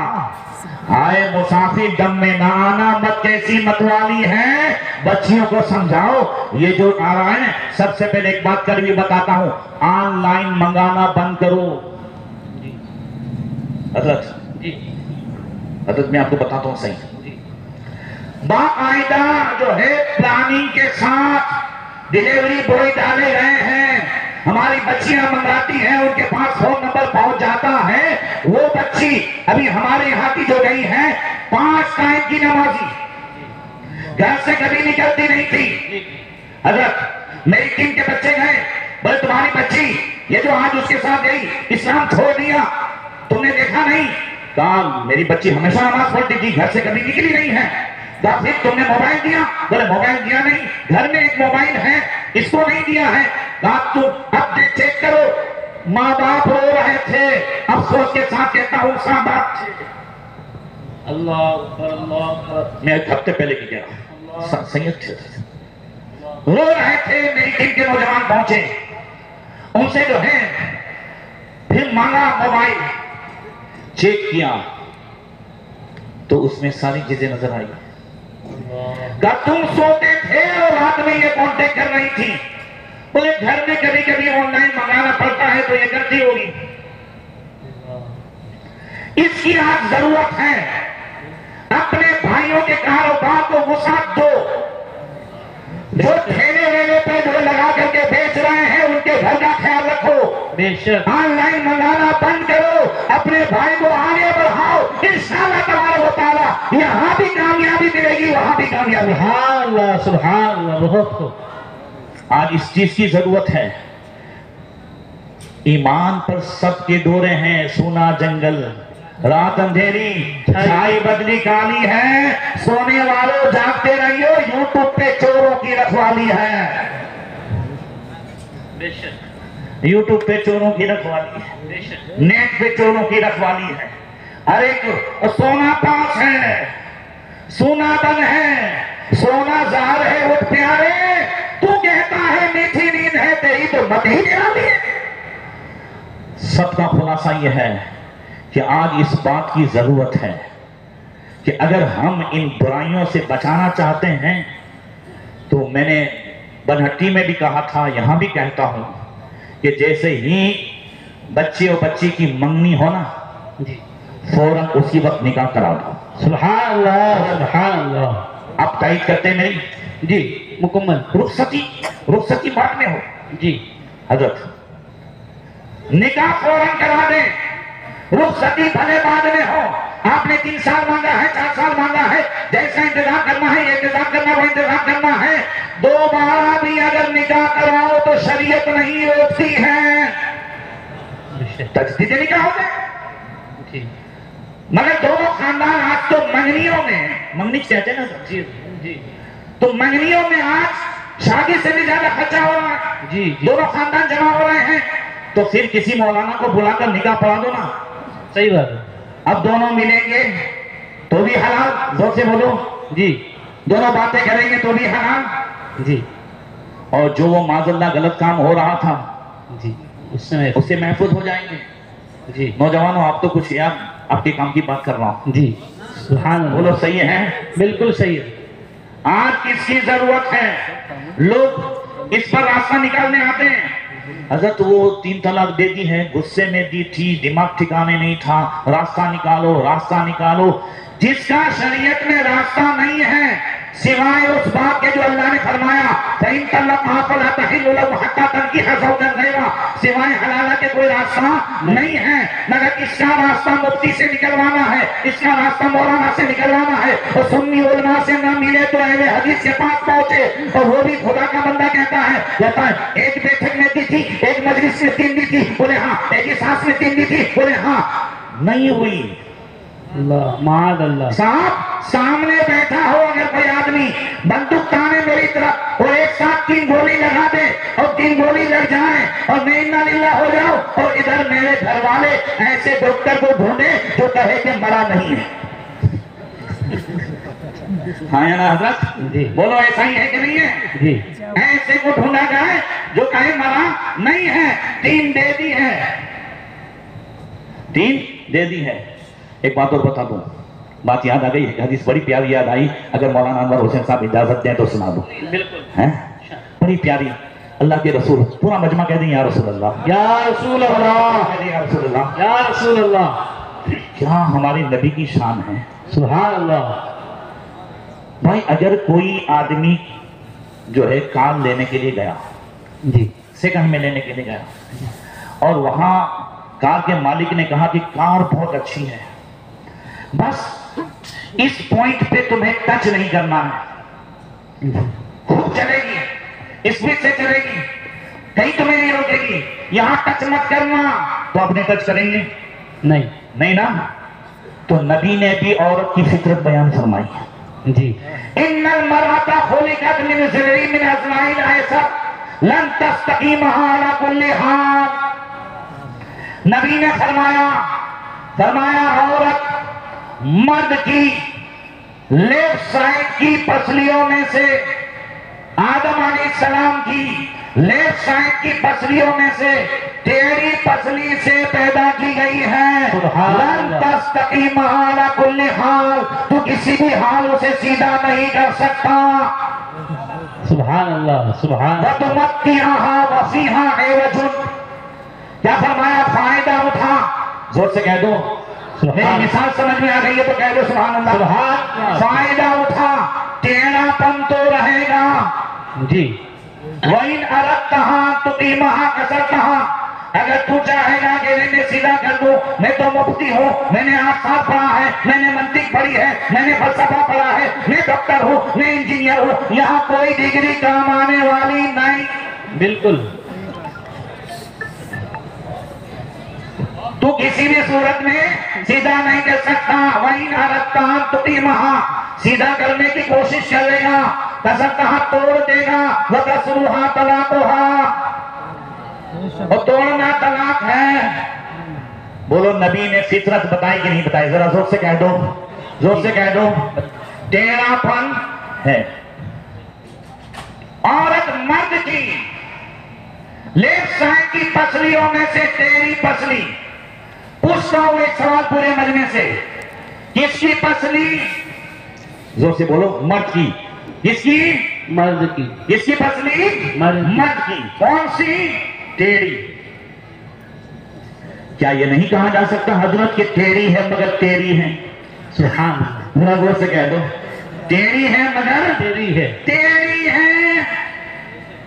آئے مسافر دم میں نہ آنا، مت کیسی متوالی ہے، بچیوں کو سمجھاؤ۔ یہ جو آ رہا ہے، سب سے پہلے ایک بات کر بھی بتاتا ہوں، آن لائن منگانا بند کرو۔ حضرت جی، میں آپ کو بتاتا ہوں صحیح، باقاعدہ جو ہے پلاننگ کے ساتھ ڈیلیوری بوائے ڈالے گئے ہیں. ہماری بچیاں منگاتی ہیں, ان کے پاس فون نمبر پہنچ جاتا ہے. وہ بچی ابھی ہمارے یہاں کی جو گئی ہے 5 ٹائم کی نمازی, گھر سے کبھی نکلتی نہیں تھی. حضرت میری ٹیم کے بچے گئے, بولے تمہاری بچی یہ جو آج اس کے ساتھ گئی اسلام چھوڑ دیا, تم نے دیکھا نہیں؟ کہا میری بچی ہمیشہ نماز پڑھتی تھی, گھر سے کبھی نکلی نہیں ہے. کہا پھر تم نے موبائل دیا؟ بولے موبائل دیا نہیں, گھر میں ایک موبائل ہے, اس کو نہیں دیا ہے. کہا تم اب چیک کرو, ماں باپ رو رہے تھے, افسوس کے ساتھ کہتا ہوں ساتھ باپ تھے. اللہ اکبر اللہ اکبر. میں ایک ہفتے پہلے کی کہہ رہا ہوں, سید تھے, رو رہے تھے. میری ٹیم کے نوجوان پہنچے, ان سے جو ہے پھر مانگا موبائل, چیک کیا تو اس میں ساری چیزیں نظر آئی. کہا تم سوتے تھے اور رات میں یہ کانٹیکٹ کر رہی تھی. بولے گھر میں کبھی کبھی آن لائن منگانا پڑتا ہے تو یہ کرتی ہوگی. اس کی آج ضرورت ہے. اپنے بھائیوں کے کاروبار کو وسعت دو. جو ٹھیلے ویلے پہ جو لگا کر کے بیچ رہے ہیں ان کے گھر کا خیال رکھو. بے شک آن لائن منگانا بند کرو, اپنے بھائی کو آگے بڑھاؤ. انشاءاللہ تبارک و تعالی یہاں بھی کامیابی ملے گی, وہاں بھی کامیابی. سبحان اللہ سبحان اللہ. بہت خوب. آج اس چیز کی ضرورت ہے. ایمان پر سب کے دورے ہیں, سونا جنگل, رات اندھیری, چھائی بدلی کالی ہے. سونے والوں جاگتے رہیو, یوٹیوب پہ چوروں کی رکھوالی ہے. بے شک یوٹیوب پہ چوروں کی رکھوالی ہے, بے شک. نیٹ پہ چوروں کی رکھوالی ہے. ہر ایک سونا پاس ہے, سونا بن ہے, سونا زہر ہے. اٹھ پیارے, تو کہتا ہے میٹھی نیند ہے, تیری تو مت ہی نرالی ہے. سب کا خلاصہ یہ ہے کہ آج اس بات کی ضرورت ہے کہ اگر ہم ان برائیوں سے بچانا چاہتے ہیں تو میں نے بنہٹی میں بھی کہا تھا, یہاں بھی کہتا ہوں کہ جیسے ہی بچے اور بچی کی منگنی ہونا جی فوراً اسی وقت نکاح کرا دو. سبحان اللہ سبحان اللہ. آپ تائید کرتے ہیں میری؟ جی مکمل. رخصتی بعد میں ہو. جی حضرت نکاح فوراً کرا دیں, رخصتی بھلے بعد میں ہو. آپ نے 3 سال مانگا ہے, 4 سال مانگا ہے, جیسا انتظام کرنا ہے یہ انتظام کرنا, وہ انتظام کرنا ہے. دوبارہ بھی اگر نکاح کراؤ تو شریعت نہیں روکتی ہے, تجدید نکاح ہو گئے. جی مگر دونوں خاندان آج تو منگنیوں میں, منگنی کہتے ہیں نا جی جی تو منگنیوں میں آج شادی سے بھی زیادہ خرچہ ہو رہا ہے. جی جی دونوں خاندان جمع ہو رہے ہیں, تو پھر کسی مولانا کو بلا کر نکاح پڑھا دو نا. صحیح بات ہے. اب دونوں ملیں گے تو بھی حلال, زور سے بولو. جی دونوں باتیں کریں گے تو بھی حلال. جی اور جو وہ معاذ اللہ غلط کام ہو رہا تھا جی اس سے اس سے محفوظ ہو جائیں گے. جی نوجوانوں آپ تو کچھ یاد, آپ کے کام کی بات کر رہا ہوں. جی سبحان اللہ. بولو صحیح ہے؟ بالکل صحیح ہے. آج کس کی ضرورت ہے؟ لوگ اس پر راستہ نکالنے آتے ہیں. حضرت وہ 3 طلاق دے دی ہے, غصے میں دی تھی, دماغ ٹھکانے نہیں تھا, راستہ نکالو راستہ نکالو. جس کا شریعت میں راستہ نہیں ہے سوائے اس بات کے جو اللہ نے فرمایا فَإِن طَلَّقْهَا فَلَا تَحِلُّ لَهُ حَتَّىٰ تَنكِحَ زَوْجًا غَيْرَهُ, سوائے حلالہ کے کوئی راستہ نہیں ہے. مگر اس کا راستہ مفتی سے نکلوانا ہے, اس کا راستہ مولانا سے نکلوانا ہے. اور سنی علماء سے نہ ملے تو اہل حدیث کے پاس پہنچے, اور وہ بھی خدا کا بندہ کہتا ہے ایک بیٹھک میں دی تھی, ایک مجلس میں 3 دی تھی, بولے ہاں. ایک ہی سانس میں 3 دی تھی, بولے ہاں. نہیں ہوئی. اللہ معاذ اللہ. صاحب سامنے بیٹھا ہو اگر کوئی آدمی بندوق تانے میری طرف اور ایک ساتھ 3 گولی لگا دے اور 3 گولی لگ جائیں اور میں انا للہ ہو جاؤ, اور ادھر میرے گھر والے ایسے ڈاکٹر کو ڈھونڈے جو کہے کہ مرا نہیں ہے. ہاں یا نا حضرت؟ جی بولو ایسا ہی ہے کہ نہیں ہے؟ جی ایسے کو ڈھونڈا جائے جو کہے مرا نہیں ہے. 3 دے دی ہے, 3 دے دی ہے. ایک بات اور بتا دوں, بات یاد آ گئی ہے, حدیث بڑی پیاری یاد آئی. اگر مولانا انور حسین صاحب اجازت دیں تو سنا دوں. بالکل. بڑی پیاری. اللہ کے رسول, پورا مجمع کہہ دیں یا رسول اللہ, یا رسول اللہ, کہہ دیں یا رسول اللہ. یا رسول اللہ. کیا ہمارے نبی کی شان ہے. سبحان اللہ. بھائی اگر کوئی آدمی جو ہے کار لینے کے لیے گیا، جی سیکنڈ میں لینے کے لیے گیا، اور وہاں کار کے مالک نے کہا کہ کار بہت اچھی ہے، بس اس پوائنٹ پہ تمہیں ٹچ نہیں کرنا ہے، خوب چلے گی، اسپیڈ سے چلے گی، کہیں تمہیں نہیں روکے گی، یہاں ٹچ مت کرنا، تو اپنے ٹچ کریں گے نہیں نا؟ تو نبی نے بھی عورت کی فطرت بیان فرمائی، جی ان المرأۃ خلقت من ضلع من اضلاع ایسر لن تستقیم علی کل حال۔ نبی نے فرمایا عورت مرد کی لیفٹ سائڈ کی پسلیوں میں سے، آدم علیہ السلام کی لیفٹ سائڈ کی پسلیوں میں سے ٹیڑھی پسلی سے پیدا کی گئی ہے۔ لن تستقیم علی کل حال، تو کسی بھی حال اسے سیدھا نہیں کر سکتا۔ سبحان اللہ سبحان وَتُمَتِّعَهَا وَفِيهَا عِوَجٌ، کیا فرمایا؟ فائدہ اٹھا، زور سے کہہ دو، میری مثال سمجھ میں آ گئی ہے تو کہہ دو سبحان اللہ۔ فائدہ اٹھا، ٹیڑھا پن تو رہے گا، جی وَإِنْ أَرَدْتَهَا تُقِيمَهَا كَسَرْتَهَا، اگر تو چاہے گا کہ میں سیدھا کر دوں، میں تو مفتی ہوں، میں نے آثار پڑھا ہے، میں نے منطق پڑھی ہے، میں نے فلسفہ پڑھا ہے، میں ڈاکٹر ہوں، میں انجینئر ہوں، یہاں کوئی ڈگری کام آنے والی نہیں، بالکل تو کسی بھی صورت میں سیدھا نہیں کر سکتا۔ وَإِنْ أَرَدْتَهَا تُقِيمَهَا، سیدھا کرنے کی کوشش کرے گا، کسرتها توڑ دے گا، وَكَسْرُهَا طَلَاقُهَا، اور توڑنا طلاق ہے۔ بولو نبی نے فطرت بتائی کہ نہیں بتائی؟ ذرا زور سے کہہ دو، زور سے کہہ دو، ٹیڑھا پن ہے۔ عورت مرد کی لیفٹ سائڈ کی پسلیوں میں سے ٹیڑھی پسلی، پوچھتا ہوں ایک سوال پورے مجمع سے، کس کی پسلی؟ زور سے بولو، مرد کی۔ کس کی؟ مرد کی۔ کس کی پسلی؟ مرد کی۔ کون سی؟ ٹیڑھی۔ کیا یہ نہیں کہا جا سکتا حضرت کہ ٹیڑھی ہے مگر تیری ہے؟ سبحان اللہ، ذرا زور سے کہہ دو، ٹیڑھی ہے مگر تیری ہے۔ تیری ہے۔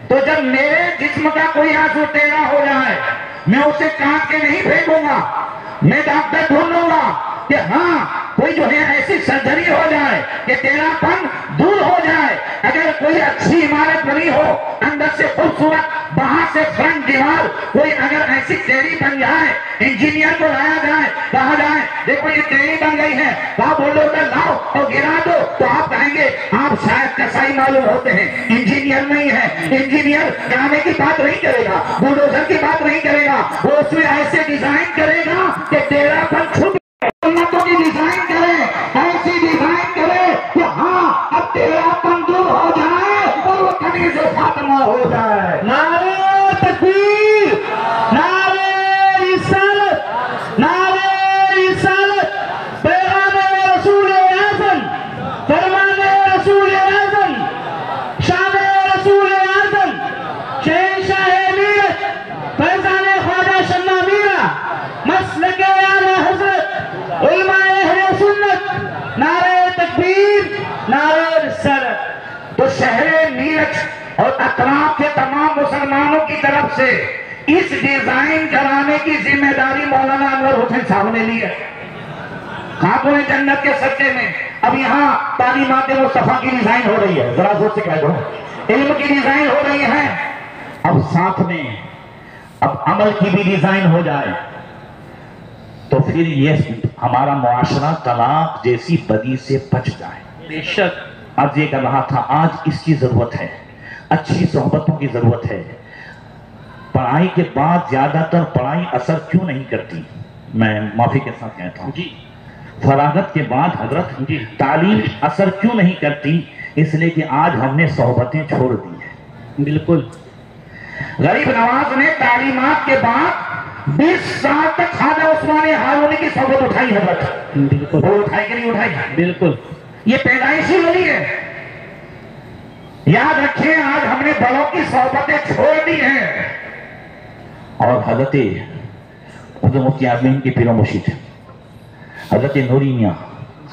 تو جب میرے جسم کا کوئی آنسو ٹیڑھا ہو جائے، میں اسے کاٹ کے نہیں پھینکوں گا، میں ڈاکٹر ڈھونڈوں گا کہ ہاں کوئی جو ہے ایسی سرجری ہو جائے کہ ٹیڑھا پن دور ہو جائے۔ اگر کوئی اچھی عمارت بنی ہو، اندر سے خوبصورت، باہر سے فرنٹ دیوار، کوئی اگر ایسی ٹیڑھی بن جائے، انجینئر کو لایا جائے، کہا جائے دیکھو یہ ٹیڑھی بن گئی ہے، آپ بولو کہ لاؤ اور گرا دو، تو آپ کہیں گے آپ شاید کسائی معلوم ہوتے ہیں، انجینئر نہیں ہے۔ انجینئر گرانے کی بات نہیں کرے گا، بلڈوزر کی بات نہیں کرے گا، وہ اس میں ایسے ڈیزائن کرے گا کہ ٹیڑھا پن چھپ سنتوں کی ڈیزائن کرے، ایسی ڈیزائن کرے کہ ہاں اب ٹیڑھا پن دور ہو جائے اور وہ کہیں سے خاتمہ ہو جائے۔ نعرہ تکبیر، نعرہ رسالت، نعرہ رسالت، پیغام رسول اعظم، فرمان رسول اعظم، شان رسول اعظم، شہنشاہ امیرت، فیضان خواجہ شمع میرہ، مسلک اعلی حضرت، علماء اہل سنت، نعرہ تکبیر، نعرہ رسالت۔ تو شہر میرٹھ اور اطراف کے تمام مسلمانوں کی طرف سے اس ڈیزائن کرانے کی ذمہ داری مولانا انور حسین صاحب نے لی ہے۔ خاتون جنت کے سچے میں اب یہاں تعلیمات مصطفیٰ کی ڈیزائن ہو رہی ہے، ذرا زور سے کہہ دو، علم کی ڈیزائن ہو رہی ہے، اب ساتھ میں اب عمل کی بھی ڈیزائن ہو جائے تو پھر یہ ہمارا معاشرہ طلاق جیسی بدی سے بچ جائے۔ بے شک آج یہ کر رہا تھا، آج اس کی ضرورت ہے، اچھی صحبتوں کی ضرورت ہے۔ پڑھائی کے بعد زیادہ تر پڑھائی اثر کیوں نہیں کرتی؟ میں معافی کے ساتھ کہتا ہوں، جی فراغت کے بعد حضرت جی تعلیم اثر کیوں نہیں کرتی؟ اس لیے کہ آج ہم نے صحبتیں چھوڑ دی ہیں۔ بالکل غریب نواز نے تعلیمات کے بعد 20 سال تک خواجہ عثمان ہارونی کی صحبت اٹھائی حضرت، بالکل وہ اٹھائی کہ نہیں اٹھائی؟ بالکل یہ پیدائشی ولی ہے۔ یاد رکھیں آج ہم نے بڑوں کی صحبتیں چھوڑ دی ہیں، اور حضرت مفتی اعظم کی پیر و مرشد حضرت نوری میاں